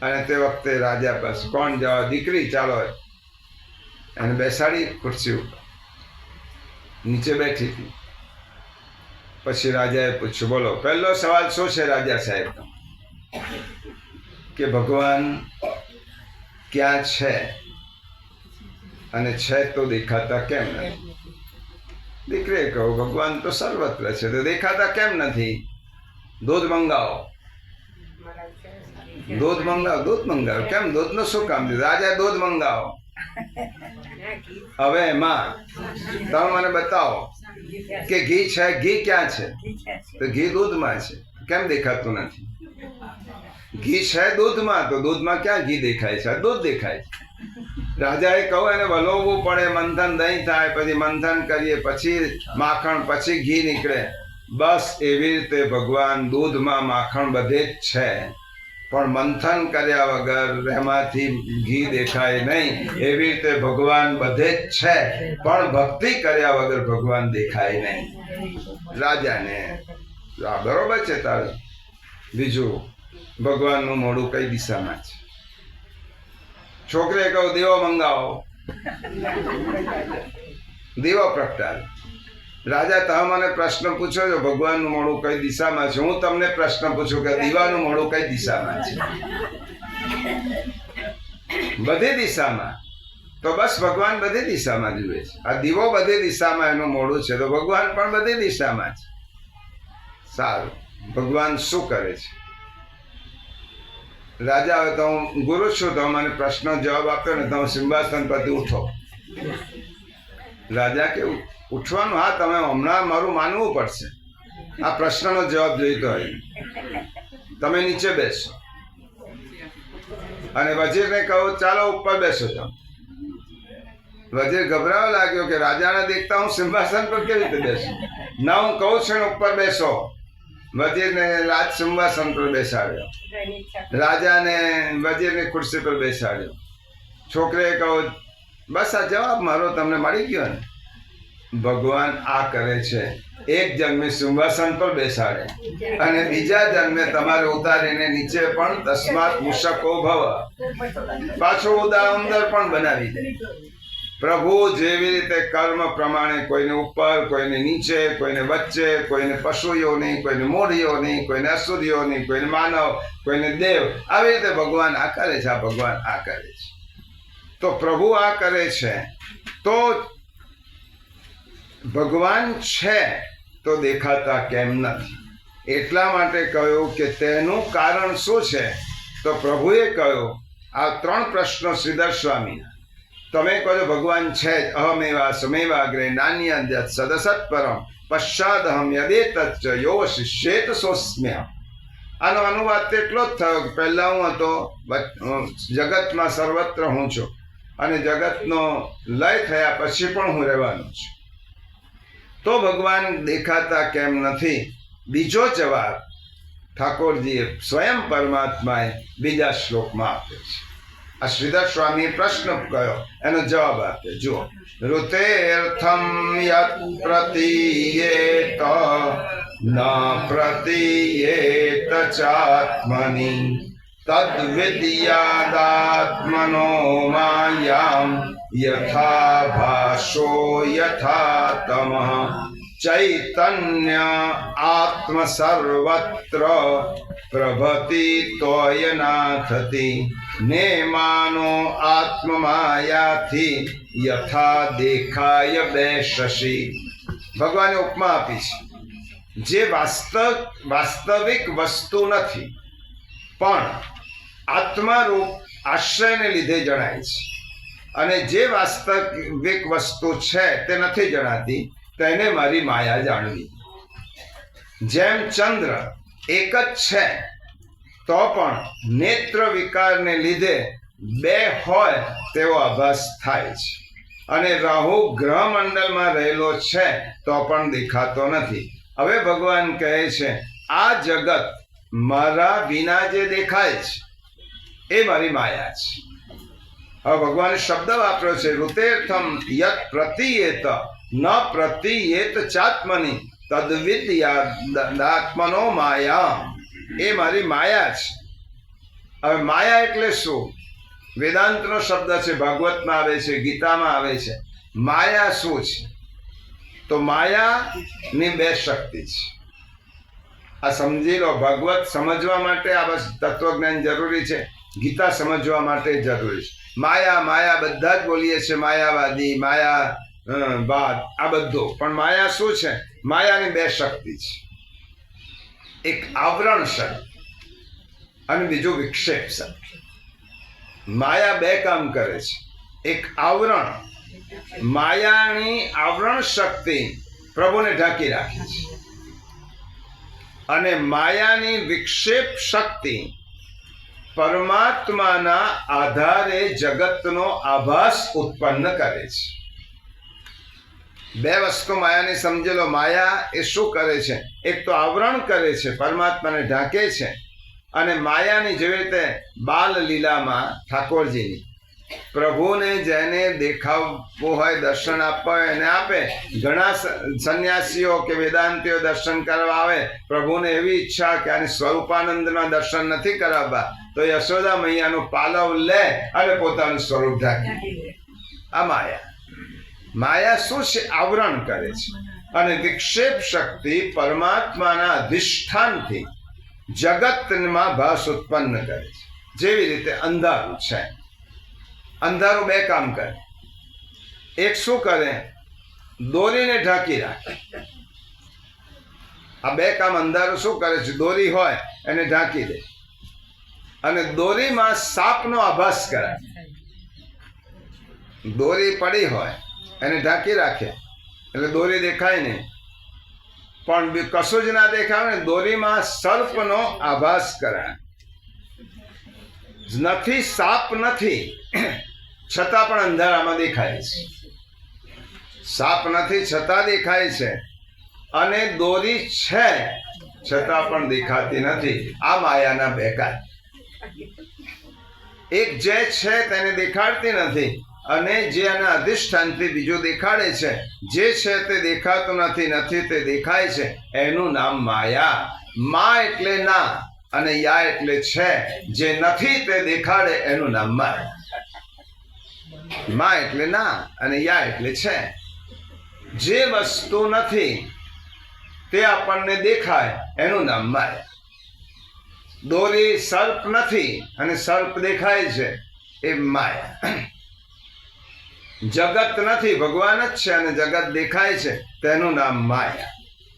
અને તે વખતે રાજા પાસે કોણ જવાબ? દીકરી, ચાલો એને બેસાડી ખુરશી ઉપર, નીચે બેઠી હતી. પછી રાજાએ પૂછ્યું, બોલો પહેલો સવાલ શું છે રાજા સાહેબ? કે ભગવાન ક્યાં છે અને છે તો દેખાતા કેમ નથી? દીકરીએ કહ્યું, ભગવાન તો સર્વત્ર છે, તો દેખાતા કેમ નથી? દૂધ મંગાવો, દૂધ મંગાવો, દૂધ મંગાવો. કેમ દૂધનું શું કામ છે? રાજા દૂધ મંગાવો. હવે એમાં તમે મને બતાવો કે ઘી છે, ઘી ક્યાં છે? તો ઘી દૂધમાં છે, કેમ દેખાતું નથી? ઘી છે દૂધમાં, તો દૂધમાં ક્યાં ઘી દેખાય છે? દૂધ દેખાય છે. રાજાએ કહું એને વલોવવું પડે, મંથન દહીં થાય, પછી મંથન કરીએ, પછી માખણ, પછી ઘી નીકળે. બસ એવી રીતે ભગવાન દૂધમાં માખણ બધે જ છે, પણ મંથન કર્યા વગર એમાંથી ઘી દેખાય નહીં. એવી રીતે ભગવાન બધે જ છે, પણ ભક્તિ કર્યા વગર ભગવાન દેખાય નહીં. રાજાને બરોબર છે તારે. બીજું, ભગવાનનું મોઢું કઈ દિશામાં છે? છોકરીએ કહું, દીવો મંગાવો, દીવો પ્રગટાવે. રાજા, તમે મને પ્રશ્ન પૂછો છો ભગવાનનું મોઢું કઈ દિશામાં છે, હું તમને પ્રશ્ન પૂછું કે દીવાનું મોઢું કઈ દિશામાં છે? બધી દિશામાં. તો બસ ભગવાન બધી દિશામાં જુએ છે. આ દીવો બધી દિશામાં એનું મોઢું છે, તો ભગવાન પણ બધી દિશામાં છે. સારું, ભગવાન શું કરે છે? રાજા, હવે તો હું ગુરુ છું, તો મને પ્રશ્ન જવાબ આપ્યો ને, તમે સિંહાસન પરથી ઉઠો. રાજા કે ઉઠવાનું? હા, તમે હમણાં મારું માનવું પડશે. આ પ્રશ્નનો જવાબ જોઈતો હોય. તમે નીચે બેસો. અને વજીરને કહું, ચાલો ઉપર બેસો. તમે વજીર ગભરાવા લાગ્યો કે રાજાને દેખતા હું સિંહાસન પર કેવી રીતે બેસું? ના, હું કહું છું ને ઉપર બેસો. વજીરને રાજ સિંહાસન પર બેસાડ્યો, રાજાને વજીરની ખુરશી પર બેસાડ્યો. છોકરીએ કહ્યું, બસ આ જવાબ મારો તમને મળી ગયો ને? ભગવાન આ કરે છે, એક જન્મે સિંહાસન પર બેસાડે અને બીજા જન્મે તમારે ઉતારીને નીચે પણ તસ્માત મૂષકો ભવ, પાછો અંદર પણ બનાવી દે. પ્રભુ જેવી રીતે કર્મ પ્રમાણે કોઈને ઉપર, કોઈને નીચે, કોઈને વચ્ચે, કોઈને પશુઓ નહીં, કોઈને મોઢીઓ નહીં, કોઈને અસુરીઓ નહીં, કોઈને માનવ, કોઈને દેવ, આવી રીતે ભગવાન આ કરે છે. આ ભગવાન આ કરે છે. તો પ્રભુ આ કરે છે, તો ભગવાન છે તો દેખાતા કેમ નથી? એટલા માટે કહ્યું કે તેનું કારણ શું છે? તો પ્રભુએ કહ્યું, આ 3 પ્રશ્નો શ્રીધર સ્વામીના. તમે કહો છો ભગવાન છે જ, અહમેવા સમેવાગ્રે નાન્યદ્યત સદસત પરમ પશ્ચાદહમ યદેતચ્ચ યો શિષ્યેત સોસ્મ્ય. આનો અનુવાદ તો એટલો જ થયો કે પહેલા હું હતો, જગતમાં સર્વત્ર હું છું, અને જગતનો લય થયા પછી પણ હું રહેવાનું છું. તો ભગવાન દેખાતા કેમ નથી? બીજો જવાબ ઠાકોરજીએ સ્વયં પરમાત્માએ બીજા શ્લોકમાં આપ્યો છે. આ શ્રીધર સ્વામીએ પ્રશ્ન કયો, એનો જવાબ આપ્યો. જુઓ, ઋતેર્થમ યત પ્રતીયેત ન પ્રતીયેત ચાત્મનિ તદ્વિદ્યાદાત્મનો માયામ યથા ભાષો યથા તમઃ ચૈતન્ય આત્મ સર્વત્ર પ્રભતિ તોયનાથતિ નેમાનો આત્મમાયાથી યથા દેખાય બેશશી. ભગવાને ઉપમા આપી છે, જે વાસ્તવિક વસ્તુ નથી પણ આત્મારૂપ આશ્રયને લીધે જણાય છે, અને જે વાસ્તવિક વસ્તુ છે તે નથી જણાતી, તેને મારી માયા જાણવી. જેમ ચંદ્ર એક જ છે તો પણ નેત્ર વિકારને લીધે 2 હોય તેવો આભાસ થાય છે, અને રાહુ ગ્રહ મંડળમાં રહેલો છે તો પણ દેખાતો નથી. હવે ભગવાન કહે છે, આ જગત મારા વિના જે દેખાય છે એ મારી માયા છે. હવે ભગવાને શબ્દ વાપર્યો છે ઋતેર્થમ યત પ્રતીયેત ન પ્રતીયેત ચાત્મની તદ્વિદ્યાત્મનો માયા. એ મારી માયા છે. હવે માયા એટલે શું? વેદાંતનો શબ્દ છે, ભાગવતમાં આવે છે, ગીતામાં આવે છે. માયા શું છે? તો માયાની બે શક્તિ છે. આ સમજી લો. ભાગવત સમજવા માટે આ બસ તત્વજ્ઞાન જરૂરી છે, ગીતા સમજવા માટે જરૂરી છે. માયા માયા બધા જ બોલીએ છીએ, માયાવાદી, માયા વાદ, આ બધું. પણ માયા શું છે? માયાની બે શક્તિ છે. એક આવરણ શક્તિ અને બીજું વિક્ષેપ શક્તિ. માયા બે કામ કરે છે. એક આવરણ, માયાની આવરણ શક્તિ પ્રભુને ઢાંકી રાખે છે, અને માયાની વિક્ષેપ શક્તિ પરમાત્માના આધારે જગતનો આભાસ ઉત્પન્ન કરે છે. બે વસ્તુ માયાની સમજેલો. માયા એ શું કરે છે? એક તો આવરણ કરે છે, પરમાત્માને ઢાંકે છે. અને માયાની જેવી રીતે બાલ લીલામાં ઠાકોરજીની પ્રભુને જેને દેખાવવું હોય, દર્શન આપવા હોય એને આપે. ઘણા સંન્યાસીઓ કે વેદાંતીઓ દર્શન કરવા આવે, પ્રભુને એવી ઈચ્છા કે આની સ્વરૂપાનંદના દર્શન નથી કરાવવા, તો યશોદા મૈયાનું પાલવ લે અને પોતાનું સ્વરૂપ ઢાંકી. આ માયા. માયા શું છે? આવરણ કરે છે. અને વિક્ષેપ શક્તિ પરમાત્માના અધિષ્ઠાનથી જગતમાં ભાસ ઉત્પન્ન કરે છે. જેવી રીતે અંધારું છે. અંધારું બે કામ કરે. એક શું કરે? દોરીને ઢાંકી રાખે. આ બે કામ અંધારું શું કરે છે? દોરી હોય એને ઢાંકી દે, અને દોરીમાં સાપનો આભાસ કરાય. દોરી પડી હોય એને ઢાંકી રાખે એટલે દોરી દેખાય નહીં, પણ કશું જ ના દેખાય ને દોરીમાં સર્પનો આભાસ કરાય. નથી, સાપ નથી, છતાં પણ અંધારામાં દેખાય છે. સાપ નથી છતાં દેખાય છે, અને દોરી છે છતાં પણ દેખાતી નથી. આ માયાના બે કાર્ય. એક જે છે તેને દેખાડતી નથી, અને જે આના અધિષ્ઠાનથી બીજું દેખાડે છે. જે છે તે દેખાતું નથી, નથી તે દેખાય છે. એનું નામ માયા. મા એટલે ના, અને યા એટલે છે. જે નથી તે દેખાડે એનું નામ માયા. મા એટલે ના અને યા એટલે છે. જે વસ્તુ નથી તે આપણને દેખાય એનું નામ માયા. દોરી સર્પ નથી અને સર્પ દેખાય છે, એ માયા. જગત નથી, ભગવાન જ છે અને જગત દેખાય છે, તેનું નામ માયા.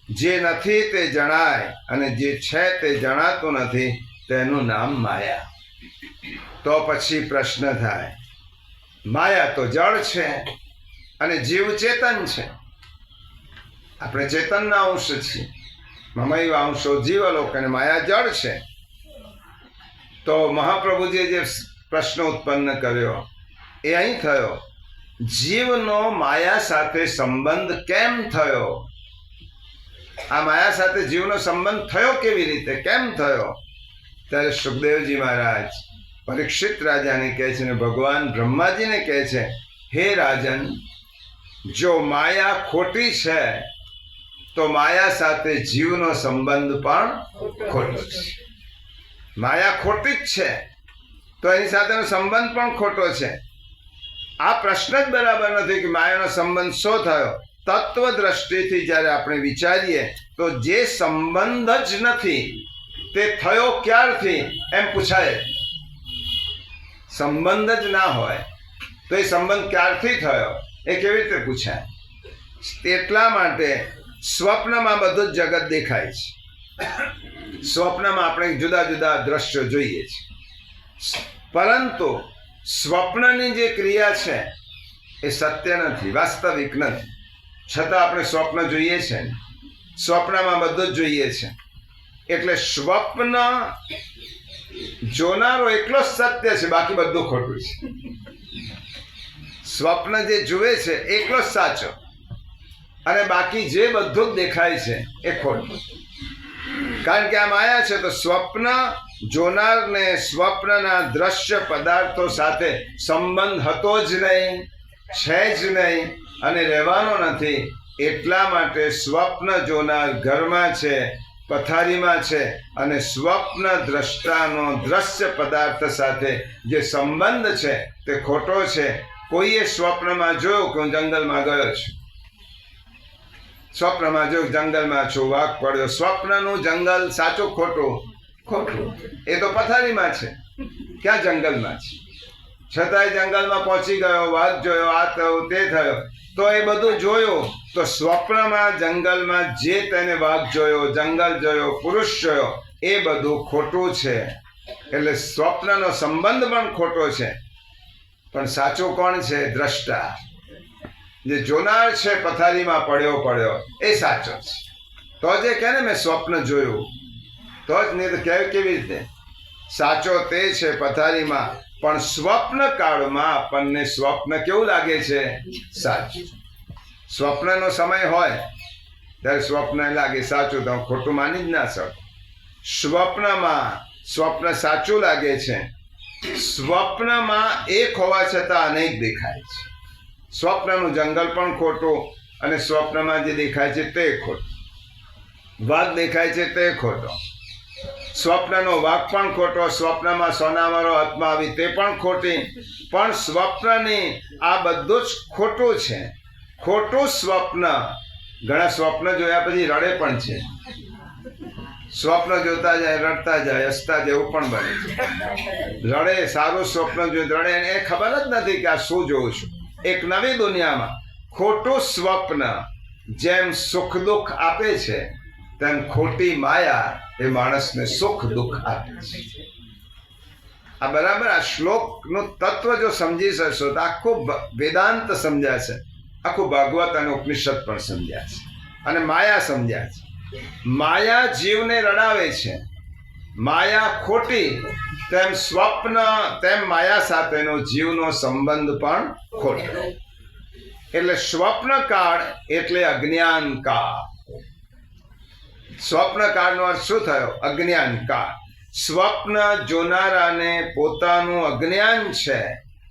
જે નથી તે જણાય અને જે છે તે જણાતું નથી, તેનું નામ માયા. તો પછી પ્રશ્ન થાય, માયા તો જળ છે અને જીવ ચેતન છે. આપણે ચેતનના અંશ છીએ. મમૈવ અંશો જીવલોક, અને માયા જળ છે. તો મહાપ્રભુજીએ જે પ્રશ્ન ઉત્પન્ન કર્યો એ અહીં થયો. જીવનો માયા સાથે સંબંધ કેમ થયો? આ માયા સાથે જીવનો સંબંધ થયો કેવી રીતે, કેમ થયો? ત્યારે સુખદેવજી મહારાજ પરીક્ષિત રાજાને કહે છે, ને ભગવાન બ્રહ્માજીને કહે છે, હે રાજન, જો માયા ખોટી છે તો માયા સાથે જીવનો સંબંધ પણ ખોટો છે. માયા ખોટી જ છે તો એની સાથેનો સંબંધ પણ ખોટો છે. આ પ્રશ્ન જ બરાબર નથી કે માયાનો સંબંધ શો થયો. તત્વ દ્રષ્ટિથી જ્યારે આપણે વિચારીએ તો જે સંબંધ જ નથી તે થયો ક્યારથી એમ પૂછાય. સંબંધ જ ના હોય તો એ સંબંધ ક્યારથી થયો એ કેવી રીતે પૂછાય? એટલા માટે સ્વપ્નમાં બધું જ જગત દેખાય છે. સ્વપ્નમાં આપણે જુદા જુદા દ્રશ્યો જોઈએ છીએ, પરંતુ સ્વપ્નની જે ક્રિયા છે એ સત્ય નથી, વાસ્તવિક નથી. છતાં આપણે સ્વપ્ન જોઈએ છે. સ્વપ્નમાં બધું જ જોઈએ છે. એટલે સ્વપ્ન જોનારો એકલો જ સત્ય છે, બાકી બધું ખોટું છે. સ્વપ્ન જે જુએ છે એકલો જ સાચો, અને બાકી જે બધું જ દેખાય છે એ ખોટું. કારણ કે આ માયા છે તો સ્વપ્ન જોનારને સ્વપ્નના દ્રશ્ય પદાર્થો સાથે સંબંધ હતો જ નહીં, છે જ નહીં અને રહેવાનો નથી. એટલા માટે સ્વપ્ન જોનાર ઘરમાં છે, પથારીમાં છે અને સ્વપ્ન દ્રષ્ટાનો દ્રશ્ય પદાર્થ સાથે જે સંબંધ છે તે ખોટો છે. કોઈએ સ્વપ્નમાં જોયું કે હું જંગલમાં ગયો છું, સ્વપ્નમાં જો જંગલમાં છું, વાઘ પડ્યો, સ્વપ્નનું જંગલ સાચું ખોટું? ખોટું. એ તો પથારીમાં છે, ક્યાં જંગલમાં છે. છતાંય જંગલમાં પહોંચી ગયો, વાઘ જોયો, આ થયું તે થયો, તો એ બધું જોયું. તો સ્વપ્નમાં જંગલમાં જે તેને વાઘ જોયો, જંગલ જોયો, પુરુષ જોયો, એ બધું ખોટું છે. એટલે સ્વપ્નનો સંબંધ પણ ખોટો છે. પણ સાચું કોણ છે? દ્રષ્ટા. જે જોનાર છે પથારીમાં પડ્યો એ સાચો છે. તો જે કહે ને મેં સ્વપ્ન જોયું, તો જ નહીં તો કેવી રીતે? સાચો તે છે પથારીમાં, પણ સ્વપ્ન કાળમાં આપણને સ્વપ્ન કેવું લાગે છે? સાચું. સ્વપ્નનો સમય હોય ત્યારે સ્વપ્ન લાગે સાચું, તો ખોટું માની જ ના શકો. સ્વપ્નમાં સ્વપ્ન સાચું લાગે છે. સ્વપ્નમાં એક હોવા છતાં અનેક દેખાય છે. સ્વપ્નનું જંગલ પણ ખોટું અને સ્વપ્નમાં જે દેખાય છે તે ખોટું. વાઘ દેખાય છે તે ખોટો, સ્વપ્નનો વાઘ પણ ખોટો, સ્વપ્નમાં સોનામારો હાથમાં આવી તે પણ ખોટી. પણ સ્વપ્નની આ બધું જ ખોટું છે. ખોટું સ્વપ્ન. ઘણા સ્વપ્ન જોયા પછી રડે પણ છે. સ્વપ્ન જોતા જાય, રડતા જાય, હસતા જાય, એવું પણ બને છે. રડે, સારું સ્વપ્ન જોઈ રડે, એને ખબર જ નથી કે આ શું જોઉં છું. એક નવી દુનિયામાં ખોટું સ્વપ્ન જેમ સુખ દુઃખ આપે છે, તેમ ખોટી માયા એ માણસને સુખ દુઃખ આપે છે. આ બરાબર આ શ્લોકનું તત્વ જો સમજી શકશો તો આખું વેદાંત સમજ્યા છે, આખું ભાગવત અને ઉપનિષદ પણ સમજ્યા છે અને માયા સમજ્યા છે. માયા જીવને રડાવે છે. માયા ખોટી, તેમ સ્વપ્ન તેમ માયા સાથેનો જીવનો સંબંધ પણ ખોટો. એટલે સ્વપ્ન કાળ એટલે અજ્ઞાન કાળ. સ્વપ્ન કાળનો અર્થ શું થયો? અજ્ઞાન કાળ. સ્વપ્ન જોનારાને પોતાનું અજ્ઞાન છે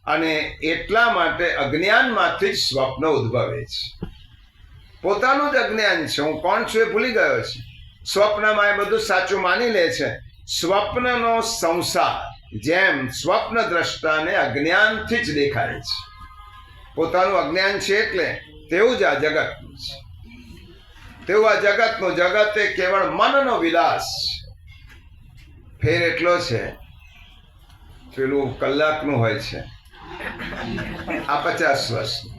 અને એટલા માટે અજ્ઞાનમાંથી જ સ્વપ્ન ઉદ્ભવે છે. પોતાનું જ અજ્ઞાન છે, હું કોણ છું એ ભૂલી ગયો છે. સ્વપ્નમાં એ બધું સાચું માની લે છે. સ્વપ્નનો સંસાર જેમ સ્વપ્ન દ્રષ્ટાને અજ્ઞાનથી જ દેખાય છે. પોતાનું અજ્ઞાન છે એટલે તેવું જ આ જગતનું છે. તેવું આ જગતનું. જગત એ કેવળ મનનો વિલાસ છે. ફેર એટલો છે, પેલું કલાકનું હોય છે, આ 50 વર્ષનું,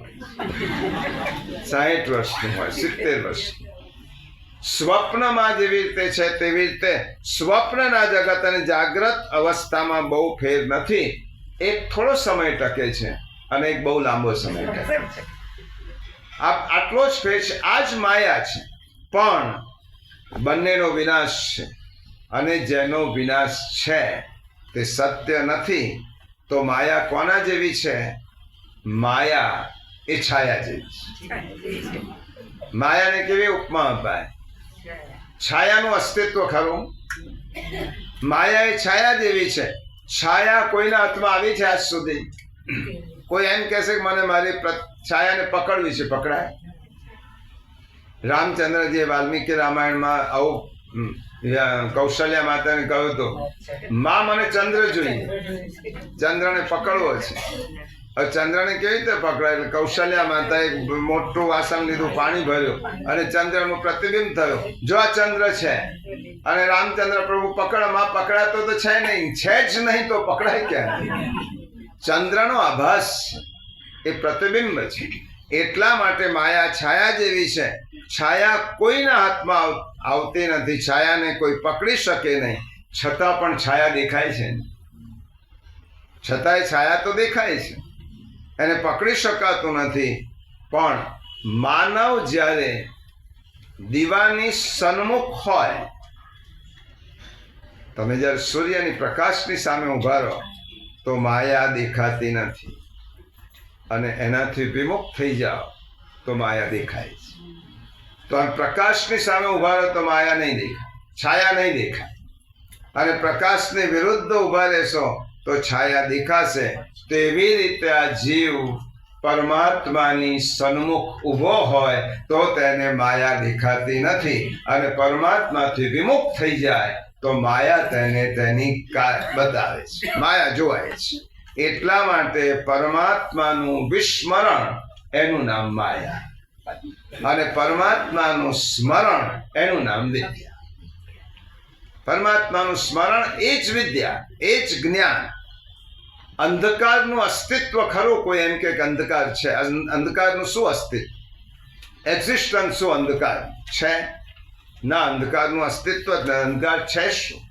60 વર્ષનું હોય, 70 વર્ષનું. સ્વપ્નમાં જેવી રીતે છે તેવી રીતે સ્વપ્નના જગત અને જાગ્રત અવસ્થામાં બહુ ફેર નથી. એક થોડો સમય ટકે છે અને એક બહુ લાંબો સમય ટકે છે. આટલો જ ફેર છે. આ જ માયા છે. પણ બંનેનો વિનાશ છે અને જેનો વિનાશ છે તે સત્ય નથી. તો માયા કોના જેવી છે? માયા એ છાયા જેવી છે. માયાને કેવી ઉપમા અપાય? છાયાનું અસ્તિત્વ ખરું. માયા એ છાયા જેવી છે. છાયા કોઈના હાથમાં આવી છે આજ સુધી? કોઈ એમ કહેશે કે મને મારી છાયાને પકડવી છે, પકડાય? રામચંદ્રજી વાલ્મીકી રામાયણમાં આવું કૌશલ્યા માતાને કહ્યું હતું, માં મને ચંદ્ર જોઈએ, ચંદ્રને પકડવો છે. હવે ચંદ્રને કેવી રીતે પકડાય? એટલે કૌશલ્યા માતાએ મોટું વાસણ લીધું, પાણી ભર્યું અને ચંદ્રનું પ્રતિબિંબ થયું. જો આ ચંદ્ર છે અને રામચંદ્ર પ્રભુ પકડમાં પકડાતો તો છે નહીં, છે જ નહીં તો પકડાય ક્યાં? ચંદ્રનો આભાસ એ પ્રતિબિંબ છે. એટલા માટે માયા છાયા જેવી છે. છાયા કોઈના હાથમાં આવતી નથી. છાયાને કોઈ પકડી શકે નહીં. છતાં પણ છાયા દેખાય છે. છતાંય છાયા તો દેખાય છે, એને પકડી શકાતું નથી. પણ માનવ જ્યારે દીવાની સન્મુખ હોય, તમે જ્યારે સૂર્યની પ્રકાશની સામે ઉભા રહો તો માયા દેખાતી નથી અને એનાથી વિમુખ થઈ જાઓ તો માયા દેખાય છે. તો પ્રકાશની સામે ઉભા રહો તો માયા નહીં દેખાય. છાયા નહીં દેખાય, અને પ્રકાશની વિરુદ્ધ ઉભા રહેશો તો છાયા દેખાશે. તેવી રીતે આ જીવ પરમાત્માની સન્મુખ ઊભો હોય તો તેને માયા દેખાતી નથી, અને પરમાત્માથી વિમુખ થઈ જાય તો માયા તેને તેની બતાવે છે, માયા જોવાય છે. એટલા માટે પરમાત્માનું વિસ્મરણ એનું નામ માયા, અને પરમાત્માનું સ્મરણ એનું નામ વિદ્યા. પરમાત્માનું સ્મરણ એ જ વિદ્યા, એ જ જ્ઞાન. અંધકારનું અસ્તિત્વ ખરું? કોઈ એમ કે અંધકાર છે, અંધકારનું શું અસ્તિત્વ, એક્ઝિસ્ટન્સ શું અંધકાર છે? ના, અંધકારનું અસ્તિત્વ જ નહીં. અંધકાર છે શું?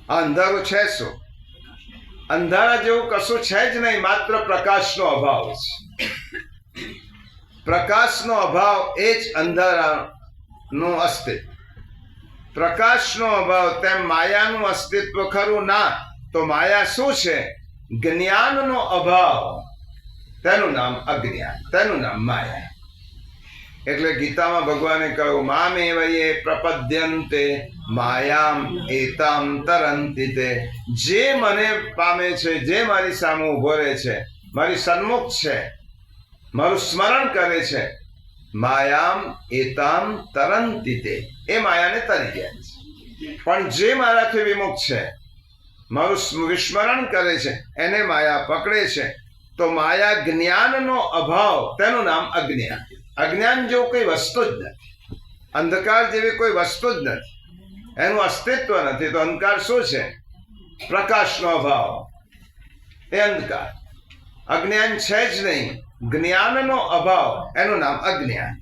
આ અંધારું છે શું? અંધારા જેવું કશું છે જ નહીં, માત્ર પ્રકાશનો અભાવ છે. પ્રકાશનો અભાવ એ જ અંધારાનું અસ્તિત્વ. પ્રકાશનો અભાવ. તેમ માયાનું અસ્તિત્વ ખરું? ના. તો માયા શું છે? જ્ઞાનનો અભાવ. તેનું નામ અજ્ઞાન, તેનું નામ માયા. એટલે ગીતામાં ભગવાને કહ્યું, મામેવ યે પ્રપદ્યન્તે માયામ એતામ તરંતિ તે. જે મને પામે છે, જે મારી સામે ઉભો રહે છે, મારી સન્મુખ છે, મારું સ્મરણ કરે છે, માયામ એતામ તરંતિ તે, એ માયાને તરી ગયા છે. પણ જે મારાથી વિમુખ છે, મારું વિસ્મરણ કરે છે, એને માયા પકડે છે. તો માયા જ્ઞાનનો અભાવ, તેનું નામ અજ્ઞાન. અજ્ઞાન જેવું કોઈ વસ્તુ જ નથી, અંધકાર જેવી કોઈ વસ્તુ જ નથી, એનું અસ્તિત્વ નથી. તો અંધકાર શું છે? પ્રકાશનો અભાવ, એ અંધકાર. અજ્ઞાન છે જ નહીં, જ્ઞાનનો અભાવ, એનું નામ અજ્ઞાન.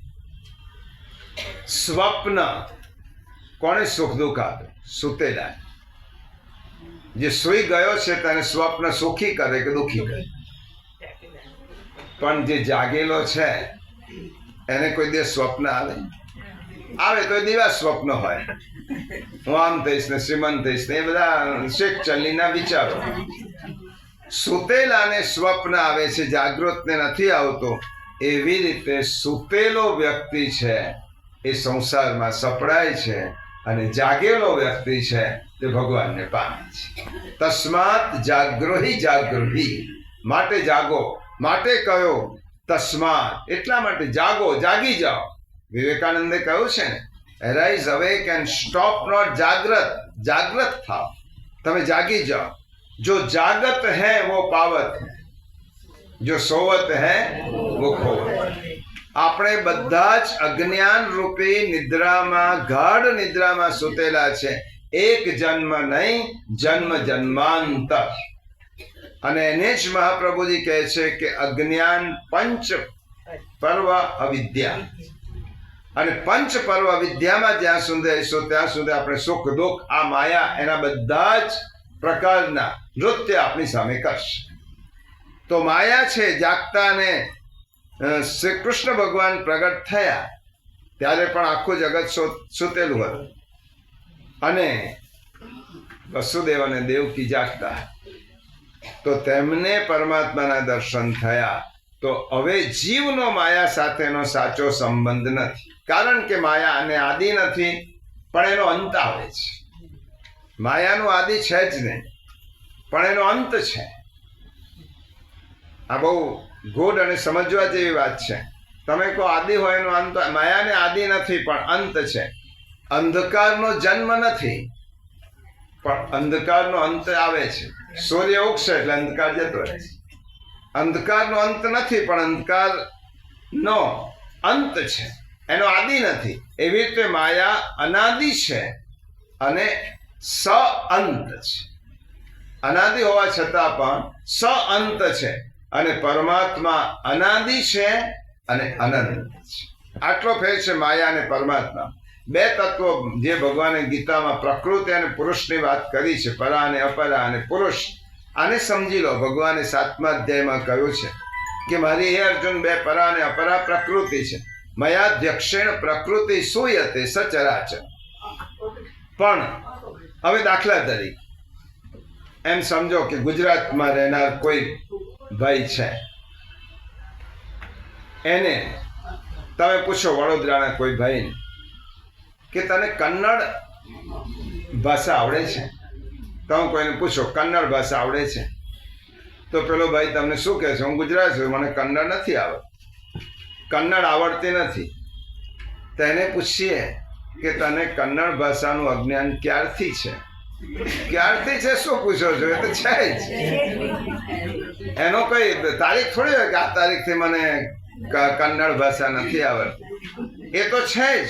સ્વપ્ન કોને સુખ દુઃખ આપે? સુતેલા. જે સુઈ ગયો છે તેને સ્વપ્ન સુખી કરે કે દુઃખી કરે? પણ જે જાગેલો છે એને કોઈ દિવસ સ્વપ્ન આવે? આવે તો દિવા સ્વપ્ન હોય, હું આમ થઈશ ને શ્રીમંત થઈશ ને, એ બધા શેખ ચલ્લીના વિચારો. સુતેલાને સ્વપ્ન આવે છે, જાગૃતને નથી આવતો. એવી રીતે સુતેલો વ્યક્તિ છે એ સંસારમાં સપડાય છે, અને જાગેલો વ્યક્તિ છે તે ભગવાનને પામે છે. તસ્માત જાગ્રહી જાગૃહી, માટે જાગો. માટે કયો? તસ્માત, એટલા માટે જાગો, જાગી જાઓ. વિવેકાનંદે કહ્યું છે ને, એરાઇઝ અવેક એન્ડ સ્ટોપ નોટ જાગ્રત. જાગ્રત થાઓ, તમે જાગી જાઓ. જો જાગત હૈ વો પાવત હૈ, જો સોવત હૈ વો ખોવત. આપણે બધા જ અજ્ઞાન રૂપી નિદ્રામાં, ગાઢ નિદ્રામાં સુતેલા છે. એક જન્મ નહીં, જન્મ જન્માંતર. અને એને જ મહાપ્રભુજી કહે છે કે અજ્ઞાન પંચ પર્વ અવિદ્યા. અને પંચ પર્વ વિદ્યામાં જ્યાં સુધી આવીશું ત્યાં સુધી આપણે સુખ દુઃખ, આ માયા, એના બધા જ પ્રકારના નૃત્ય આપણી સામે કરશે. તો માયા છે. જાગતાને શ્રી કૃષ્ણ ભગવાન પ્રગટ થયા ત્યારે પણ આખું જગત સુતેલું હતું, અને વસુદેવ અને દેવકી જાગતા. તો તેમને પરમાત્માના દર્શન થયા. તો હવે જીવનો માયા સાથેનો સાચો સંબંધ નથી, કારણ કે માયા અને આદિ નથી, પણ એનો અંત આવે છે. માયાનું આદિ છે જ નહીં, પણ એનો અંત છે. આ બહુ ગૂઢ અને સમજવા જેવી વાત છે. તમે કહો આદિ હોય એનો અંત, માયાને આદિ નથી પણ અંત છે. અંધકારનો જન્મ નથી, પણ અંધકારનો અંત આવે છે. સૂર્ય ઉગશે એટલે અંધકાર જતો રહે છે. અંધકારનો અંત નથી, પણ અંધકારનો અંત છે, એનો આદિ નથી. એવી રીતે માયા અનાદિ છે અને સઅંત છે. અનાદિ હોવા છતાં પણ સઅંત છે. અને પરમાત્મા અનાદિ છે અને અનંત છે. આટલો ફેર છે માયા અને પરમાત્મા. બે તત્વો જે ભગવાને ગીતામાં પ્રકૃતિ અને પુરુષની વાત કરી છે, પરા અને અપરા અને પુરુષ. આને સમજી લો. ભગવાને 7મા અધ્યાયમાં કહ્યું છે કે મારી હે અર્જુન, બે પરા અને અપરા પ્રકૃતિ છે. મયાધ્યક્ષેણ પ્રકૃતિ સૂયતે સચરાચર. પણ હવે દાખલા તરીકે એમ સમજો કે ગુજરાતમાં રહેનાર કોઈ ભાઈ છે, એને તમે પૂછો, વડોદરાના કોઈ ભાઈને, કે તને કન્નડ ભાષા આવડે છે? તમે કોઈને પૂછો કન્નડ ભાષા આવડે છે? તો પેલો ભાઈ તમને શું કહે છે? હું ગુજરાત છું, મને કન્નડ નથી આવડતું, કન્નડ આવડતી નથી. તેને પૂછીએ કે તને કન્નડ ભાષાનું અજ્ઞાન ક્યારથી છે? ક્યારથી છે શું પૂછો છો? એ તો છે જ. એનો કઈ તારીખ થોડી હોય કે આ તારીખથી મને કન્નડ ભાષા નથી આવડતી. એ તો છે જ.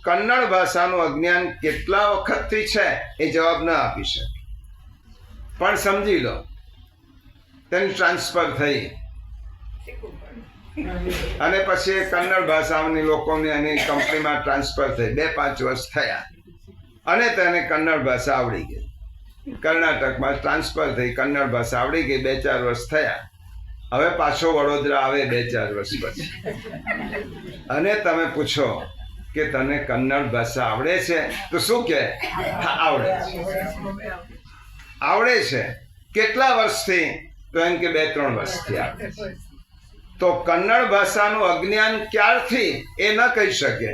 કન્નડ ભાષાનું અજ્ઞાન કેટલા વખતથી છે એ જવાબ ન આપી શકે, પણ સમજી લો તેની ટ્રાન્સફર થઈ અને પછી કન્નડ ભાષાની લોકોની એની કંપનીમાં ટ્રાન્સફર થઈ 2-5 વર્ષ થયા અને તેને કન્નડ ભાષા આવડી ગઈ. કર્ણાટકમાં ટ્રાન્સફર થઈ, કન્નડ ભાષા આવડી ગઈ. 2-4 વર્ષ થયા. હવે પાછો વડોદરા આવે 2-4 વર્ષ પછી અને તમે પૂછો કે તને કન્નડ ભાષા આવડે છે? તો શું કે આવડે છે. આવડે છે. કેટલા વર્ષથી? તો એમ કે 2-3 વર્ષથી આવડે છે. તો કન્નડ ભાષાનું અજ્ઞાન ક્યારથી એ ન કહી શકે,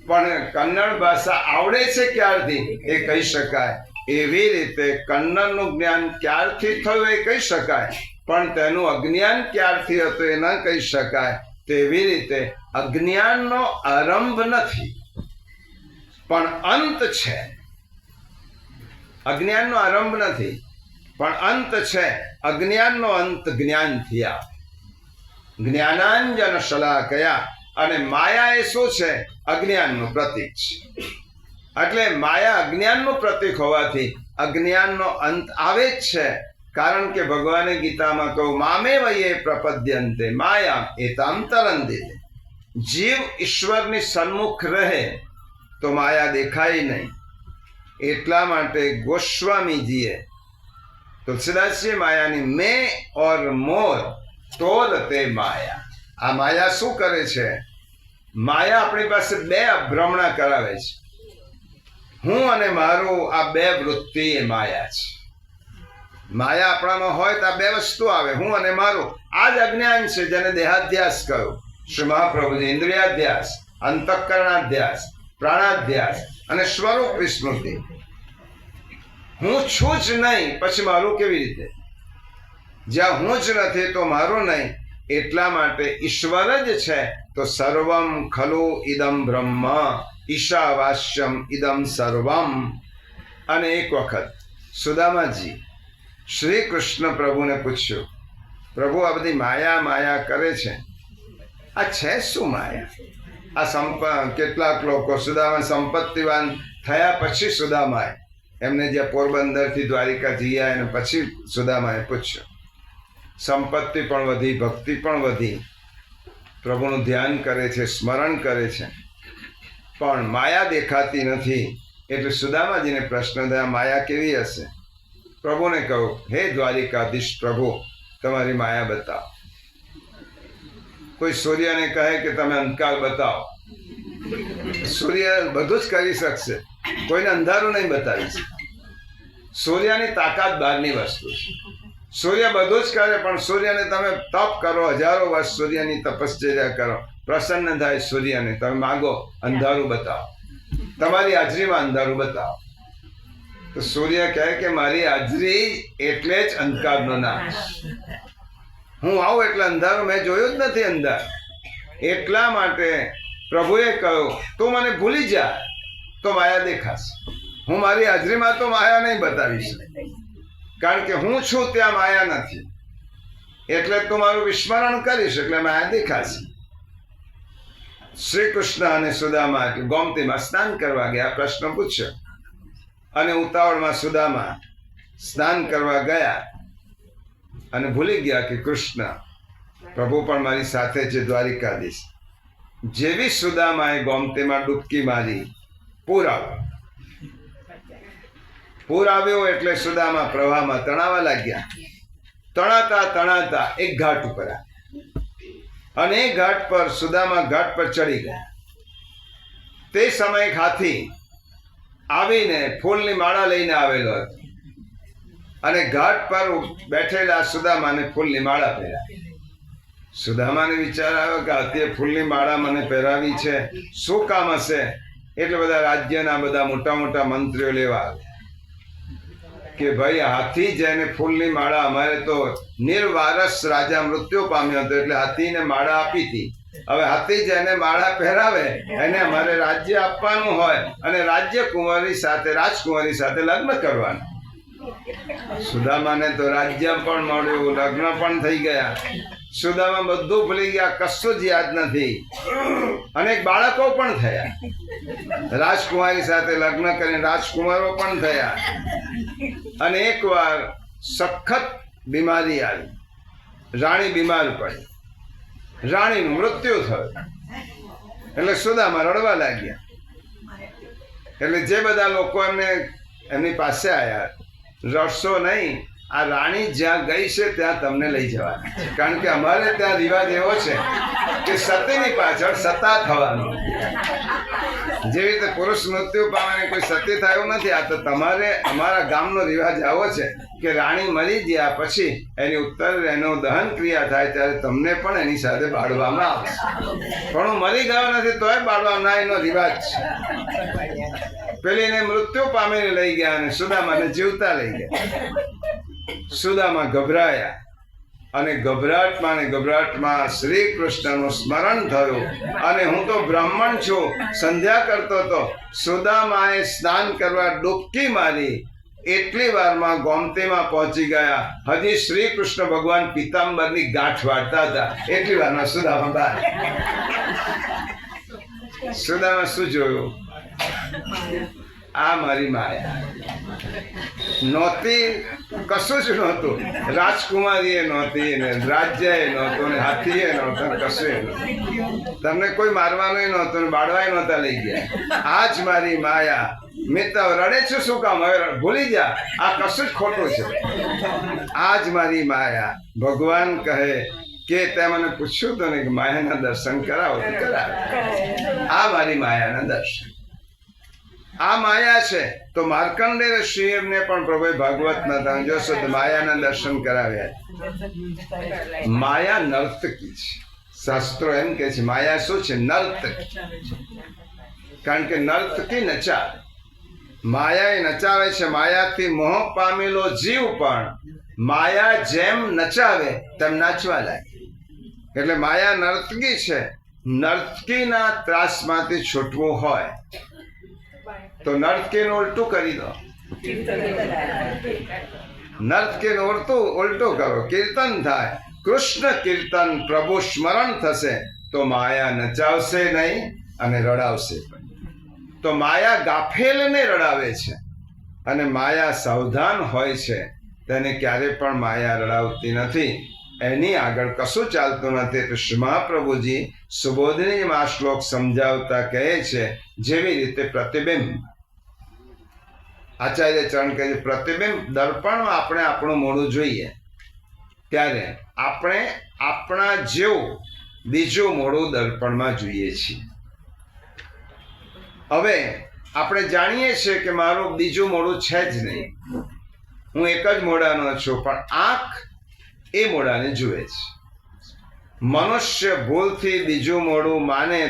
પણ કન્નડ ભાષા આવડે છે ક્યારથી એ કહી શકાય. એવી રીતે કન્નડનું જ્ઞાન ક્યારથી થયું એ કહી શકાય, પણ તેનું અજ્ઞાન ક્યારથી હતું એ ન કહી શકાય. તેવી રીતે અજ્ઞાનનો આરંભ નથી પણ અંત છે. અજ્ઞાનનો આરંભ નથી પણ અંત છે. અજ્ઞાનનો અંત જ્ઞાનથી આવે. જ્ઞાનાંજન શલાકયા. અને માયા એ શું છે? અજ્ઞાનનું પ્રતીક છે. એટલે માયા અજ્ઞાનનું પ્રતીક હોવાથી અજ્ઞાનનો અંત આવે જ છે. કારણ કે ભગવાને ગીતામાં કહ્યું મામે વયે પ્રપદ્યંતે માયા એતામ તરંદિતે. જીવ ઈશ્વરની સન્મુખ રહે તો માયા દેખાય નહીં. એટલા માટે ગોસ્વામીજીએ તુલસીદાસજી માયાની મેં ઓર મોર તોલ તે માયા. આ માયા શું કરે છે? માયા આપણી પાસે 2 ભ્રમણા કરાવે છે. હું અને મારું, આ 2 વૃત્તિ એ માયા છે. માયા આપણામાં હોય તો આ 2 વસ્તુ આવે, હું અને મારું. આ જ અજ્ઞાન છે જેને દેહાધ્યાસ કહ્યું. શ્રી મહાપ્રભુજી ઇન્દ્રિયાધ્યાસ, અંતઃકરણાધ્યાસ, પ્રાણાધ્યાસ અને સ્વરૂપ વિસ્મૃતિ. હું છું જ નહીં પછી મારું કેવી રીતે? જ્યાં હું જ નથી તો મારું નહીં. એટલા માટે ઈશ્વર જ છે તો સર્વમ ખલુ ઇદમ બ્રહ્મ ઈશાવાસ્યમ ઇદમ સર્વમ. અને એક વખત સુદામાજી શ્રી કૃષ્ણ પ્રભુને પૂછ્યું, પ્રભુ આ બધી માયા માયા કરે છે, આ છે શું માયા? આ કેટલાક લોકો સુદામા સંપત્તિવાન થયા પછી સુદામાએ એમને જે પોરબંદરથી દ્વારિકા જઈએ અને પછી સુદામાએ પૂછ્યું. સંપત્તિ પણ વધી, ભક્તિ પણ વધી, પ્રભુનું ધ્યાન કરે છે, સ્મરણ કરે છે, પણ માયા દેખાતી નથી. એટલે સુદામાજીને પ્રશ્ન થયા માયા કેવી હશે? પ્રભુને કહું, હે દ્વારિકાધીશ પ્રભુ, તમારી માયા બતાવો. કોઈ સૂર્યને કહે કે તમે અંધકાર બતાવો, સૂર્ય બધું જ કરી શકશે, કોઈને અંધારું નહીં બતાવી શકે. સૂર્યની તાકાત બહારની વસ્તુ છે. સૂર્ય બધું જ કરે, પણ સૂર્યને તમે તપ કરો, 1000 વર્ષ સૂર્યની તપશ્ચર્યા કરો, પ્રસન્ન થાય સૂર્યને. તમે માગો અંધારું બતાવો, તમારી હાજરીમાં અંધારું બતાવો. તો સૂર્ય કહે કે મારી હાજરી એટલે જ અંધકારનો નાશ. હું આવું એટલે અંધારું મેં જોયું જ નથી અંધાર. એટલા માટે પ્રભુએ કહ્યું તું મને ભૂલી જા તો માયા દેખાશે. હું મારી હાજરીમાં તો માયા નહીં બતાવીશ, કારણ કે હું છું ત્યાં માયા નથી. એટલે તું મારું વિસ્મરણ કરીશ એટલે માયા દેખાશે. શ્રી કૃષ્ણ અને સુદામા ગોમતીમાં સ્નાન કરવા ગયા. પ્રશ્ન પૂછ્યો અને ઉતાવળમાં સુદામા સ્નાન કરવા ગયા અને ભૂલી ગયા કે કૃષ્ણ પ્રભુ પણ મારી સાથે છે, દ્વારિકાધીશ. જેવી સુદામાએ ગોમતીમાં ડૂબકી મારી, પૂર આવ્યો. પૂર આવ્યો એટલે સુદામા પ્રવાહમાં તણાવા લાગ્યા. તણાતા તણાતા એક ઘાટ ઉપર આવ્યા અને એ ઘાટ પર સુદામા ઘાટ પર ચડી ગયા. તે સમયે એક હાથી આવીને ફૂલની માળા લઈને આવેલો હતો અને ઘાટ પર બેઠેલા સુદામાને ફૂલની માળા પહેરાવી. સુદામાને વિચાર આવ્યો કે હાથીએ ફૂલની માળા મને પહેરાવી છે, શું કામ હશે? એટલે બધા રાજ્યના બધા મોટા મોટા મંત્રીઓ લેવા આવે કે ભાઈ હાથી જેને ફૂલની માળા, અમારે તો નિર્વારસ રાજા મૃત્યુ પામ્યો હતો એટલે હાથીને માળા આપી હતી. હવે હાથી જેને માળા પહેરાવે એને અમારે રાજ્ય આપવાનું હોય અને રાજકુમારી સાથે રાજકુમારી સાથે લગ્ન કરવાના. સુદામાને તો રાજ્ય પણ મળ્યું, લગ્ન પણ થઈ ગયા. સુદામા બધું ભૂલી ગયા, કશું જ યાદ નથી. અનેક બાળકો પણ થયા, રાજકુમારી સાથે લગ્ન કરીને રાજકુમારો પણ થયા. અને એકવાર સખત બીમારી આવી, રાણી બીમાર પડી, રાણીનું મૃત્યુ થયું. એટલે સુદામા રડવા લાગ્યા. એટલે જે બધા લોકો એમની પાસે આવ્યા, રડશો નહીં, આ રાણી જ્યાં ગઈ છે ત્યાં તમને લઈ જવાના, કારણ કે અમારે ત્યાં રિવાજ એવો છે કે સતીની પાછળ સતા થવાનું. જેવી રીતે પુરુષ મૃત્યુ પામે કોઈ સતી થયું નથી, આ તો તમારે અમારા ગામનો રિવાજ આવો છે કે રાણી મરી ગયા પછી એની ઉત્તર એનો દહન ક્રિયા થાય ત્યારે તમને પણ એની સાથે બાળવામાં આવશે. પણ હું મરી ગયો નથી તોય બાળવામાં એનો રિવાજ છે. પેલીને મૃત્યુ પામીને લઈ ગયા અને સુદામાને જીવતા લઈ ગયા. સુદામા ગભરાયા અને ગભરાટમાં શ્રી કૃષ્ણનું સ્મરણ થયું. અને હું તો બ્રાહ્મણ છું, સંધ્યા કરતો હતો. સુદામાએ સ્નાન કરવા ડૂબકી મારી, એટલી વારમાં ગોમતીમાં પહોંચી ગયા. હજી શ્રી કૃષ્ણ ભગવાન પીતાંબરની ગાંઠ વાળતા હતા, એટલી વારમાં સુદામા બહાર. સુદામા શું જોયું? આ મારી માયા નહોતી, કશું જ નહોતું. રાજકુમારી એ નહોતી, ને રાજ્ય એ નહોતું, ને હાથી એ નહોતો, કશું એ નહોતું. તમને કોઈ મારવાનું નહોતું, બાળવાય નહોતા લઈ ગયા. આ જ મારી માયા. મિત્ર રડે છે શું કામ? હવે ભૂલી જા, આ કશું જ ખોટું છે. આ જ મારી માયા. ભગવાન કહે કે તે મને પૂછ્યું તો ને કે માયાના દર્શન કરાવો તો કરાવે. આ મારી માયાના દર્શન, આ માયા છે. તો માર્કંડેય ઋષિને પણ પ્રભુએ ભાગવતના તમે જોશો તો માયાના દર્શન કરાવ્યા. માયા નર્તકી છે. શાસ્ત્રો એમ કે છે માયા શું છે? નર્તકી. કારણ કે નર્તકી નચાવે, માયા એ નચાવે છે. માયાથી મોહ પામેલો જીવ પણ માયા જેમ નચાવે તેમ નાચવા લાગે. એટલે માયા નર્તકી છે. નર્તકીના ત્રાસમાંથી છૂટવું હોય તો નર્તકીનું ઉલટું કરી દો. નર્તકીનું ઉલટું કરો, કીર્તન થાય. કૃષ્ણ કીર્તન, પ્રભુ સ્મરણ થશે તો માયા નચાવશે નહીં અને રડાવશે પણ. તો માયા ગાફેલને રડાવે છે અને માયા સાવધાન હોય છે, તેને ક્યારે પણ માયા રડાવતી નથી. એની આગળ કશું ચાલતું નથી. તો મહાપ્રભુજી સુબોધિનીમાં આ શ્લોક સમજાવતા કહે છે જેવી રીતે પ્રતિબિંબ, આચાર્ય ચરણ કહે છે પ્રતિબિંબ દર્પણમાં આપણે આપણું મોઢું જોઈએ ત્યારે આપણે આપણા જેવું બીજું મોઢું દર્પણમાં જોઈએ છીએ. હવે આપણે જાણીએ છીએ કે મારું બીજું મોઢું છે જ નહીં, હું એક જ મોઢાનો છું, પણ આંખ એ મોઢાને જુએ છે. મનુષ્ય ભૂલથી બીજું મોઢું માને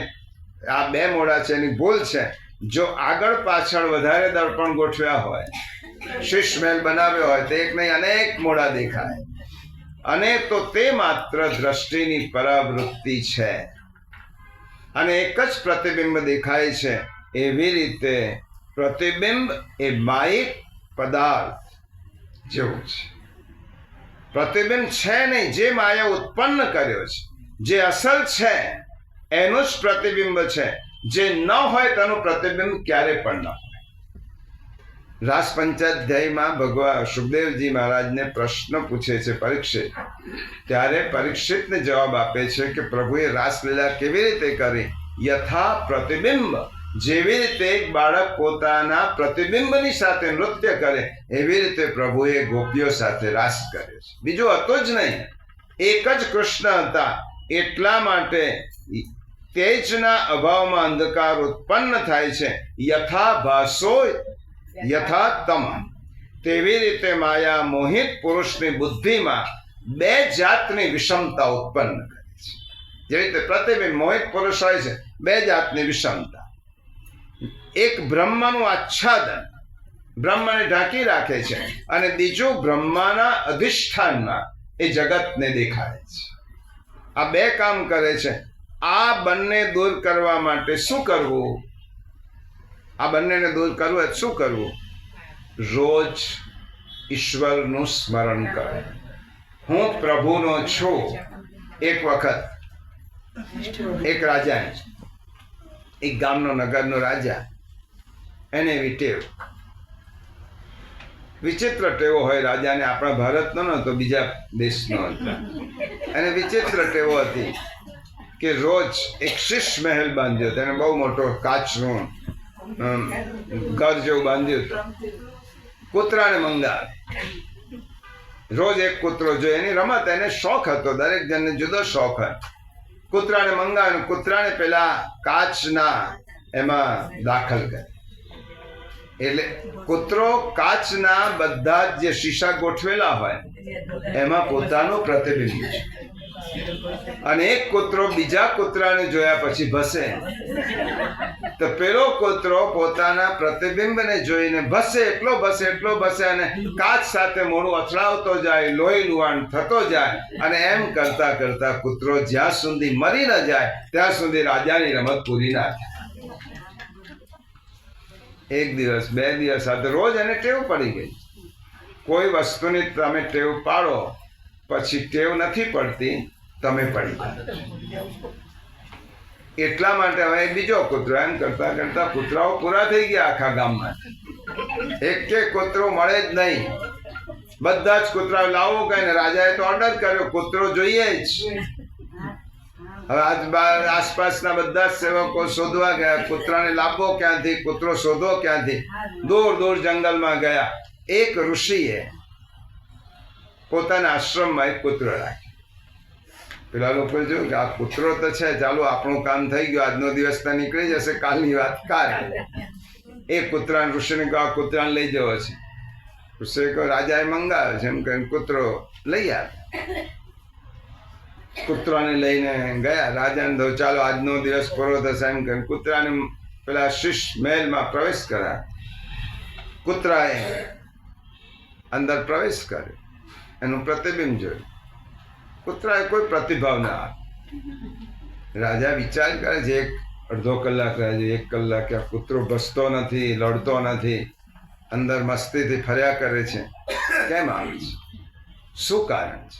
આ બે મોઢા છે એની ભૂલ છે. જો આગળ પાછળ વધારે દર્પણ ગોઠવ્યા હોય, શીશ મહેલ બનાવ્યો હોય તો એક નહીં અનેક મોઢા દેખાય. અને તો તે માત્ર દ્રષ્ટિની પરાવૃત્તિ છે અને એક જ પ્રતિબિંબ દેખાય છે. એવી રીતે પ્રતિબિંબ એ માયિક પદાર્થ જેવું છે. પ્રતિબિંબ છે નહીં, જે માયા ઉત્પન્ન કર્યો છે, જે અસલ છે એનું જ પ્રતિબિંબ છે. જે ન હોય તેનું પ્રતિબિંબ ક્યારે પણ ન હોય. રાસ પંચાધ્યાયમાં ભગવાન સુખદેવજી મહારાજને પ્રશ્ન પૂછે છે પરીક્ષિત, ત્યારે પરીક્ષિતને જવાબ આપે છે કે પ્રભુએ રાસલીલા કેવી રીતે કરી? યથા પ્રતિબિંબ, જેવી રીતે એક બાળક પોતાના પ્રતિબિંબની સાથે નૃત્ય કરે એવી રીતે પ્રભુએ ગોપીઓ સાથે રાસ કર્યો છે. બીજું હતું જ નહીં, એક જ કૃષ્ણ હતા. એટલા માટે તેજના અભાવમાં અંધકાર ઉત્પન્ન થાય છે. યથા ભાસો યથા તમ, તેવી રીતે માયા મોહિત પુરુષની બુદ્ધિમાં બે જાતની વિષમતા ઉત્પન્ન કરે છે. જેવી રીતે પ્રતિબિંબ મોહિત પુરુષ હોય છે, બે જાતની વિષમતા. એક બ્રહ્મનું આચ્છાદન, બ્રહ્મને ઢાંકી રાખે છે, અને બીજું બ્રહ્માના અધિષ્ઠાનમાં એ જગતને દેખાડે છે. આ બે કામ કરે છે. આ બંને દૂર કરવા માટે શું કરવું? આ બંનેને દૂર કરવું શું કરવું? રોજ ઈશ્વરનું સ્મરણ કરો. હું પ્રભુનો છું. એક વખત એક રાજા, એક ગામનો નગરનો રાજા, એને એવી ટેવ, વિચિત્ર ટેવો હોય રાજાને, આપણા ભારતનો નતો, બીજા દેશનો હતો. અને વિચિત્ર ટેવો હતી કે રોજ એક શીશ મહેલ બાંધ્યો, તેને બહુ મોટો કાચનું ઘર જેવું બાંધ્યું હતું. કૂતરાને મંગાવે, રોજ એક કૂતરો જોઈએ. એની રમત, એને શોખ હતો, દરેક જણને જુદો શોખ હતો. કૂતરાને મંગાવે, કૂતરાને પેલા કાચના એમાં દાખલ કરે. એટલે કૂતરો કાચના બધા જ જે શીશા ગોઠવેલા હોય એમાં પોતાનું પ્રતિબિંબ છે. અને એક કૂતરો બીજા કૂતરાને જોયા પછી ભસે, તો પેલો કૂતરો પોતાના પ્રતિબિંબને જોઈને એટલો ભસે, અને કાચ સાથે મોઢું અથડાવતો જાય, લોહી લુહાણ થતો જાય. અને એમ કરતા કરતા કૂતરો જ્યાં સુધી મરી ન જાય ત્યાં સુધી રાજાની રમત પૂરી ના થાય. એક દિવસ, બે દિવસ, આ રોજ એને ટેવ પડી ગઈ. કોઈ વસ્તુની તમે ટેવ પાડો, પછી ટેવ નથી પડતી, તમે પડી જાઓ. એટલા માટે હવે બીજો કૂતરો, એમ કરતા કરતા કૂતરાઓ પૂરા થઈ ગયા આખા ગામમાં. એક કૂતરો મળે જ નહીં. બધા જ કૂતરાઓ લાવો કઈ ને. રાજાએ તો ઓર્ડર કર્યો, કૂતરો જોઈએ જ. હવે આસપાસના બધા સેવકો શોધવા ગયા, કૂતરાને લાવવો ક્યાંથી, કૂતરો શોધવો ક્યાંથી. દૂર દૂર જંગલમાં ગયા. એક ઋષિએ પોતાના આશ્રમમાં એક કૂતરો રાખ્યો. પેલા લોકો જોયું કે આ કૂતરો તો છે, ચાલો આપણું કામ થઈ ગયું, આજનો દિવસ તો નીકળી જશે, કાલની વાત કાલે. એ કૂતરાને ઋષિને કહ્યું, આ કૂતરાને લઈ જવો છે. ઋષિએ કહ્યું, રાજાએ મંગાવ્યો છે, એમ કહીને કૂતરો લઈ આવ્યો. કૂતરાને લઈને ગયા. રાજાને તો ચાલો આજનો દિવસ પૂરો થશે, એમ કહીને કૂતરાને પેલા શીશ મહેલમાં પ્રવેશ કરાય. કૂતરાએ અંદર પ્રવેશ કર્યો, એનું પ્રતિબિંબ જોયું. કૂતરાએ કોઈ પ્રતિભાવ ના આપે. રાજા વિચાર કરે છે, એક અડધો કલાક રહે છે, 1 કલાક, આ કૂતરો ભસતો નથી, લડતો નથી, અંદર મસ્તીથી ફર્યા કરે છે, કેમ આવે છે? શું કારણ છે?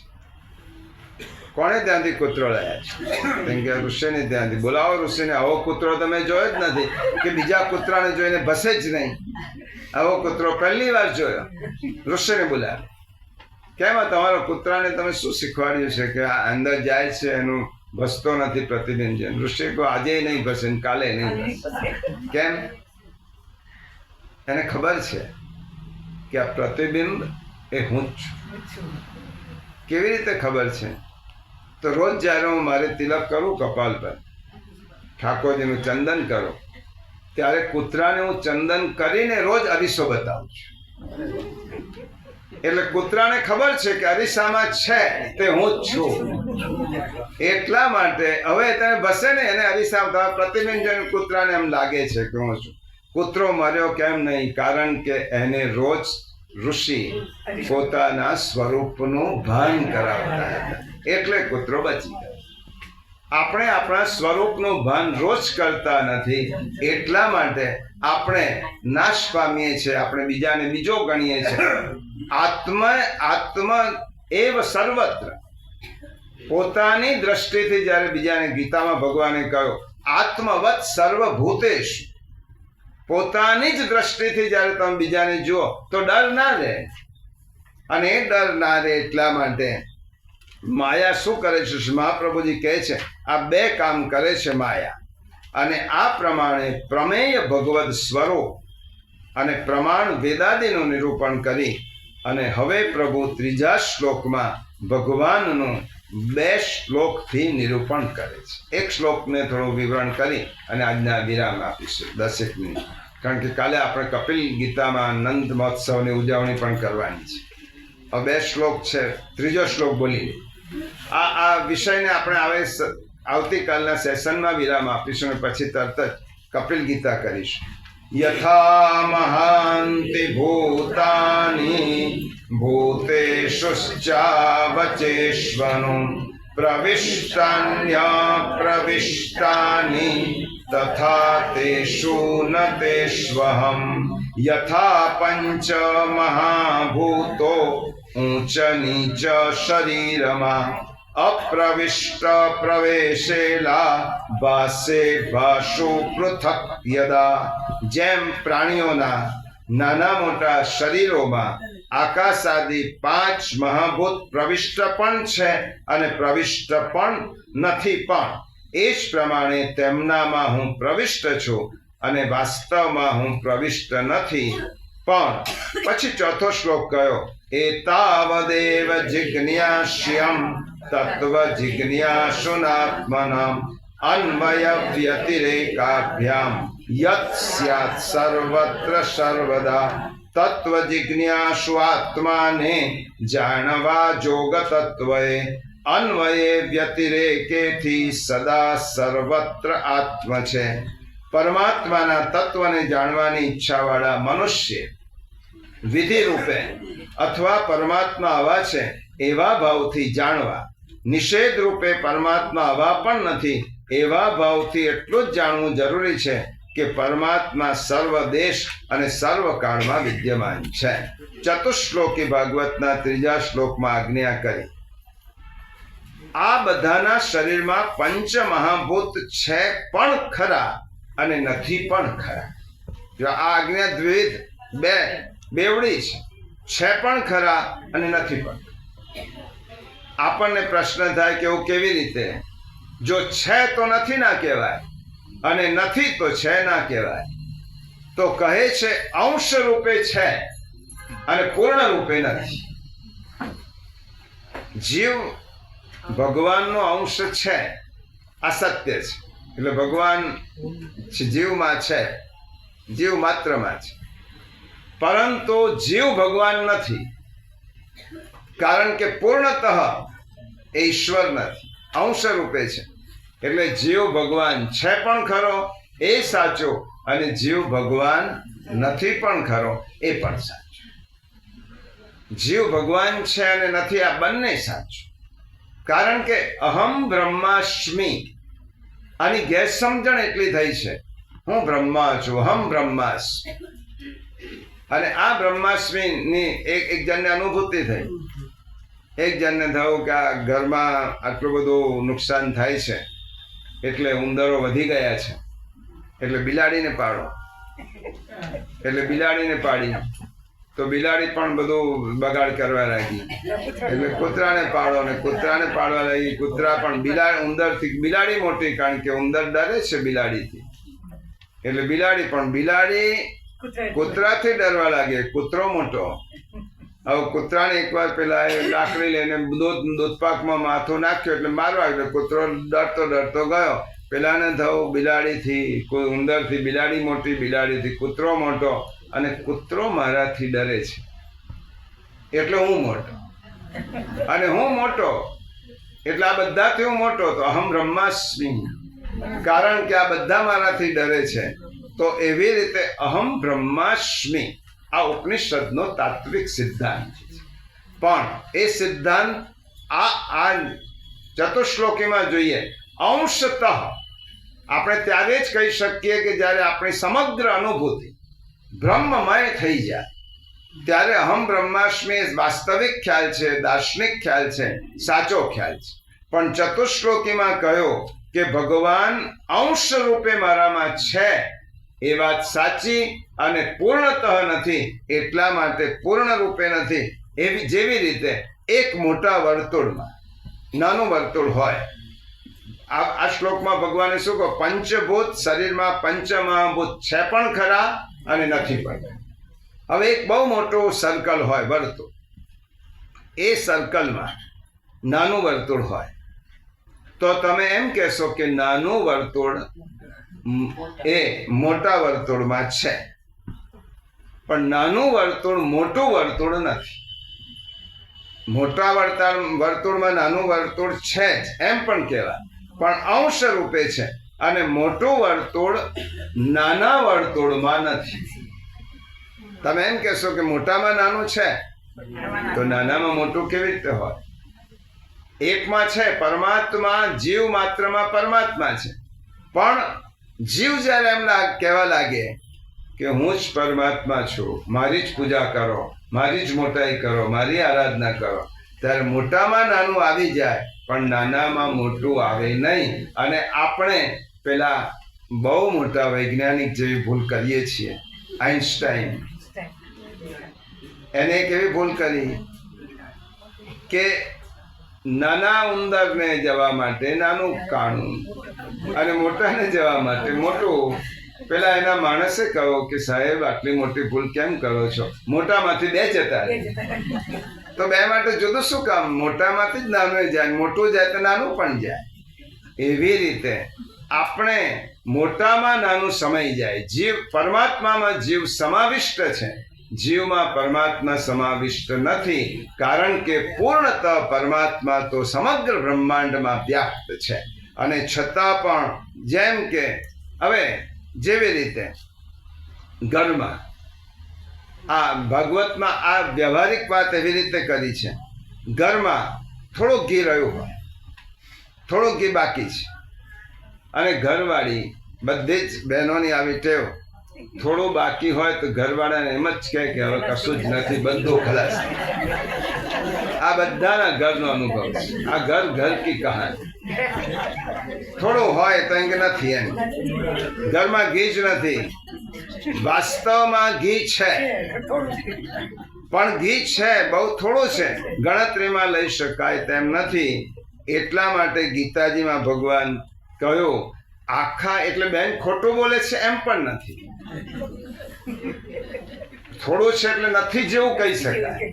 કોણે ત્યાંથી કૂતરો લાયા છે? કેમ કે ઋષિને ત્યાંથી બોલાવો. ઋષિને, આવો કૂતરો તમે જોયો જ નથી, કે બીજા કૂતરાને જોઈને ભસે જ નહીં. આવો કૂતરો પહેલી વાર જોયો. ઋષિને બોલાવે. કેમ તમારો કૂતરાને તમે શું શીખવાડ્યું છે કે આ અંદર જાય છે, એનું ભસતો નથી પ્રતિબિંબ છે? ઋષિ કહો, આજે નહીં ભસે, કાલે નહીં ભસે. કેમ? એને ખબર છે કે આ પ્રતિબિંબ એ હું જ છું. કેવી રીતે ખબર છે? તો રોજ જ્યારે હું મારે તિલક કરું કપાલ પર, ઠાકોરજીનું ચંદન કરું, ત્યારે કૂતરાને હું ચંદન કરીને રોજ અરીસો બતાવું છું. એટલે કૂતરાને ખબર છે કે અરીસામાં છે તે હું જ છું. એટલા માટે હવે તેને ભસે ને, એને અરીસામાં પ્રતિબિંબ જોઈને કૂતરાને એમ લાગે છે કે હું છું. કૂતરો મર્યો કેમ નહીં? કારણ કે એને રોજ ઋષિ પોતાના સ્વરૂપનું ભાન કરાવતા હતા, એટલે કૂતરો બચી ગયો. આપણે આપણા સ્વરૂપનું ભાન રોજ કરતા નથી, એટલા માટે આપણે નાશ પામીએ છીએ, આપણે બીજાને બીજો ગણીએ છીએ. આત્મ એવ સર્વત્ર. પોતાની દ્રષ્ટિથી જ્યારે બીજાને, ગીતામાં ભગવાને કહ્યું આત્મવત સર્વભૂતેષુ, પોતાની જ દ્રષ્ટિથી જ્યારે તમે બીજાને જુઓ તો ડર ના રહે. અને એ ડર ના રહે એટલા માટે માયા શું કરે છે? મહાપ્રભુજી કહે છે આ બે કામ કરે છે માયા. અને આ પ્રમાણે પ્રમેય ભગવદ સ્વરૂપ અને પ્રમાણ વેદાદિનું નિરૂપણ કરી અને હવે પ્રભુ 3જા શ્લોકમાં ભગવાનનું 2 શ્લોકથી નિરૂપણ કરે છે. એક શ્લોકને થોડું વિવરણ કરી અને આજના વિરામ આપીશું 10 મિનિટ, કારણ કે કાલે આપણે કપિલ ગીતામાં નંદ મહોત્સવની ઉજવણી પણ કરવાની છે. હવે 2 શ્લોક છે, 3જો શ્લોક બોલી આ વિષયને આપણે આવતીકાલના સેશનમાં વિરામ આપીશું અને પછી તરત જ કપિલ ગીતા કરીશું. यथा महान्ति भूतानि भूतेषुश्चावचेष्वनु प्रविष्टान्यप्रविष्टानि तथा तेषु न तेष्वहम् यथा पंच महाभूतो ऊंच नीच शरीरमा अप्रविष्ट प्रवेशेला वासे भाषु पृथक यदा જેમ પ્રાણીઓના નાના મોટા શરીરોમાં આકાશાદી 5 મહાભૂત પ્રવિષ્ટ પણ છે અને પ્રવિષ્ટ પણ નથી, પણ એ જ પ્રમાણે તેમનામાં હું પ્રવિષ્ટ છું અને વાસ્તવમાં હું પ્રવિષ્ટ નથી. પણ પછી ચોથો શ્લોક કયો, એતાવદેવ જિજ્ઞાસ્યમ તત્વ જિજ્ઞાસુનાત્મનમ અન્વય વ્યતિરેકાભ્યામ યત સ્યાત સર્વત્ર સર્વદા તત્વ જિજ્ઞાસુ આત્માને જાણવા જોગ તત્વએ અન્વયે વ્યતિરેકેથી સદા સર્વત્ર આત્મ છે. પરમાત્માના તત્વને જાણવાની ઈચ્છાવાળા મનુષ્ય વિધિ રૂપે અથવા પરમાત્મા આવા છે એવા ભાવથી જાણવા, નિષેધ રૂપે પરમાત્મા આવા પણ નથી એવા ભાવથી એટલું જ જાણવું જરૂરી છે કે પરમાત્મા સર્વ દેશ અને સર્વ કાળમાં વિદ્યમાન છે. ચતુશ્લોકી ભાગવતના 3જા શ્લોકમાં આજ્ઞા કરી, આ બધાના શરીરમાં પંચ મહાભૂત છે પણ ખરા અને નથી પણ ખરા. જો આ આજ્ઞા દ્વિવિધ બેવડી છે પણ ખરા અને નથી પણ. આપણને પ્રશ્ન થાય કે એવું કેવી રીતે? જો છે તો નથી ના કહેવાય અને નથી તો છે ના કહેવાય. તો કહે છે અંશ રૂપે છે અને પૂર્ણ રૂપે નથી. જીવ ભગવાનનો અંશ છે, આ સત્ય છે. એટલે ભગવાન જીવમાં છે, જીવ માત્રમાં છે, પરંતુ જીવ ભગવાન નથી, કારણ કે પૂર્ણતઃ એ ઈશ્વર નથી, અંશ રૂપે છે. એટલે જીવ ભગવાન છે પણ ખરો એ સાચો અને જીવ ભગવાન નથી પણ ખરો એ પણ સાચું. જીવ ભગવાન છે અને નથી આ બંને સાચું. કારણ કે અહમ બ્રહ્માસ્મિ આની ગેરસમજણ એટલી થઈ છે, હું બ્રહ્મા છું, અહમ બ્રહ્માસ્મિ. અને આ બ્રહ્માસ્મિની એક જણને અનુભૂતિ થઈ. એક જણને થયું કે આ ઘરમાં આટલું બધું નુકસાન થાય છે એટલે ઉંદરો વધી ગયા છે, એટલે બિલાડીને પાડો. એટલે બિલાડીને પાડી તો બિલાડી પણ બધું બગાડ કરવા લાગી. એટલે કૂતરાને પાડો ને કૂતરાને પાડવા લાગી. કૂતરા પણ ઉંદરથી બિલાડી મોટી, કારણ કે ઉંદર ડરે છે બિલાડીથી. એટલે બિલાડી કૂતરાથી ડરવા લાગે, કૂતરો મોટો. હવે કૂતરાને એકવાર પેલા લાકડી લઈને દૂધપાકમાં માથું નાખ્યું એટલે મારવા આવ્યો. કૂતરો ડરતો ડરતો ગયો. પેલાને થયું બિલાડીથી ઉંદરથી બિલાડી મોટી, બિલાડીથી કૂતરો મોટો, અને કૂતરો મારાથી ડરે છે એટલે હું મોટો, અને હું મોટો એટલે આ બધાથી હું મોટો. તો અહમ બ્રહ્માસ્મિ, કારણ કે આ બધા મારાથી ડરે છે. તો એવી રીતે અહમ બ્રહ્માસ્મિ આ ઉપનિષદનો તાત્વિક સિદ્ધાંત છે. પણ એ સિદ્ધાંત આ ચતુશ્લોકીમાં જોઈએ અંશતઃ આપણે ત્યારે જ કહી શકીએ કે જ્યારે આપણી સમગ્ર અનુભૂતિ બ્રહ્મમય થઈ જાય ત્યારે અહમ બ્રહ્માસ્મિ વાસ્તવિક ખ્યાલ છે, દાર્શનિક ખ્યાલ છે, સાચો ખ્યાલ છે. પણ ચતુશ્લોકીમાં કહ્યું કે ભગવાન અંશ રૂપે મારામાં છે એ વાત સાચી અને પૂર્ણતઃ નથી, એટલા માટે પૂર્ણ રૂપે નથી. એવી જેવી રીતે એક મોટા વર્તુળમાં નાનું વર્તુળ હોય. આ શ્લોકમાં ભગવાને શું કહો, પંચભૂત શરીરમાં પંચ મહાભૂત છે પણ ખરા અને નથી પણ. હવે એક બહુ મોટું સર્કલ હોય, વર્તુળ. એ સર્કલમાં નાનું વર્તુળ હોય તો તમે એમ કહેશો કે નાનું વર્તુળ એ મોટા વર્તુળમાં છે. પણ નાનું વર્તુળ મોટું વર્તુળ નથી. મોટા વર્તુળમાં નાનું વર્તુળ છે જ એમ પણ કહેવાય, પણ અંશ રૂપે છે અને મોટું વર્તુળ નાના વર્તુળમાં નથી. તમે એમ કહેશો કે મોટામાં નાનું છે તો નાનામાં મોટું કેવી રીતે હોય? એકમાં છે પરમાત્મા, જીવ માત્રમાં પરમાત્મા છે. પણ જીવ જ્યારે એમ કહેવા લાગે કે હું જ પરમાત્મા છું, મારી જ પૂજા કરો, મારી જ મોટાઈ કરો, મારી આરાધના કરો, ત્યારે મોટામાં નાનું આવી જાય પણ નાનામાં મોટું આવે નહીં. અને આપણે પેલા બહુ મોટા વૈજ્ઞાનિક જેવી ભૂલ કરીએ છીએ. આઈન્સ્ટાઈન એને કેવી ભૂલ કરી કે નાના ઉંદરને જવા માટે નાનું કાણું અને મોટાને જવા માટે મોટું. પેલા એના માણસે કહો કે સાહેબ આટલી મોટી ભૂલ કેમ કરો છો? મોટામાંથી બે જતા રહે તો બે માટે જુદું શું કામ? મોટામાંથી જ નાનું જાય, મોટું જાય તો નાનું પણ જાય. એવી રીતે આપણે મોટામાં નાનું સમય જાય. જીવ પરમાત્મામાં જીવ સમાવિષ્ટ છે, જીવમાં પરમાત્મા સમાવિષ્ટ નથી. કારણ કે પૂર્ણતઃ પરમાત્મા તો સમગ્ર બ્રહ્માંડમાં વ્યાપ્ત છે. અને છતાં પણ જેમ કે હવે જેવી રીતે ઘરમાં આ ભાગવતમાં આ વ્યવહારિક વાત એવી રીતે કરી છે, ઘરમાં થોડુંક ઘી રહ્યું હોય, થોડુંક ઘી બાકી છે, અને ઘરવાળી બધી જ બહેનોની આવી ટેવ, થોડું બાકી હોય તો ઘરવાળાને એમ જ કહે કે હવે કશું જ નથી, બધું ખલાસ. આ બધાના ઘરનો અનુભવ છે. આ ઘર કી કહાની. થોડું હોય તો એમ કે નથી, એમ ઘરમાં ઘી જ નથી. વાસ્તવમાં ઘી છે, પણ ઘી છે બહુ થોડું છે, ગણતરીમાં લઈ શકાય તેમ નથી. એટલા માટે ગીતાજીમાં ભગવાન કહ્યું આખા, એટલે બેન ખોટું બોલે છે એમ પણ નથી. થોડું છે એટલે નથી જેવું કહી શકાય,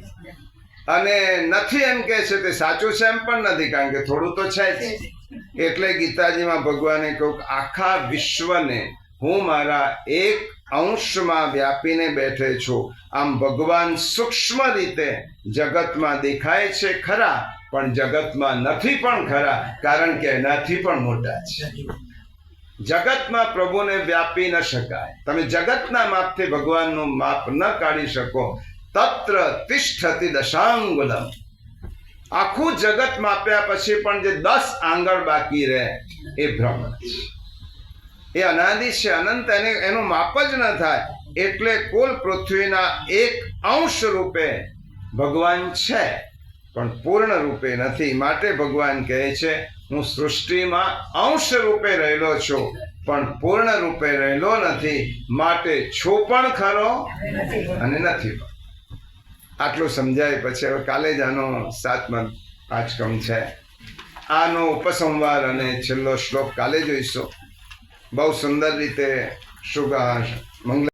અને નથી એમ કે છે તે સાચું છે એમ પણ નથી, કારણ કે થોડું તો છે જ. એટલે ગીતાજીમાં ભગવાને કહ્યું આખા વિશ્વને હું મારા એક અંશમાં વ્યાપીને બેઠે છું. આમ ભગવાન સૂક્ષ્મ રીતે જગતમાં દેખાય છે ખરા, પણ જગતમાં નથી પણ ખરા, કારણ કે એનાથી પણ મોટા છે. જગતમાં પ્રભુને વ્યાપી ન શકાય. તમે જગતના માપથી ભગવાનનું માપ ન કાઢી શકો. તત્ર તિષ્ઠતિ દશાંગુલમ. આખું જગત માપ્યા પછી પણ જે 10 આંગળ બાકી રહે એ બ્રહ્મ છે. એ અનાદિ છે, અનંત, એનું માપ જ ન થાય. એટલે કુલ પૃથ્વીના એક અંશ રૂપે ભગવાન છે, પણ પૂર્ણ રૂપે નથી. માટે ભગવાન કહે છે હું સૃષ્ટિમાં અંશ રૂપે રહેલો છું, પણ પૂર્ણ રૂપે રહેલો નથી. માટે છું પણ ખરો અને નથી પણ. આટલું સમજાય પછી હવે કાલે જ આનો 7મા પાંચકમ છે. આનો ઉપસંહાર અને છેલ્લો શ્લોક કાલે જોઈશું. બહુ સુંદર રીતે શુભ મંગલ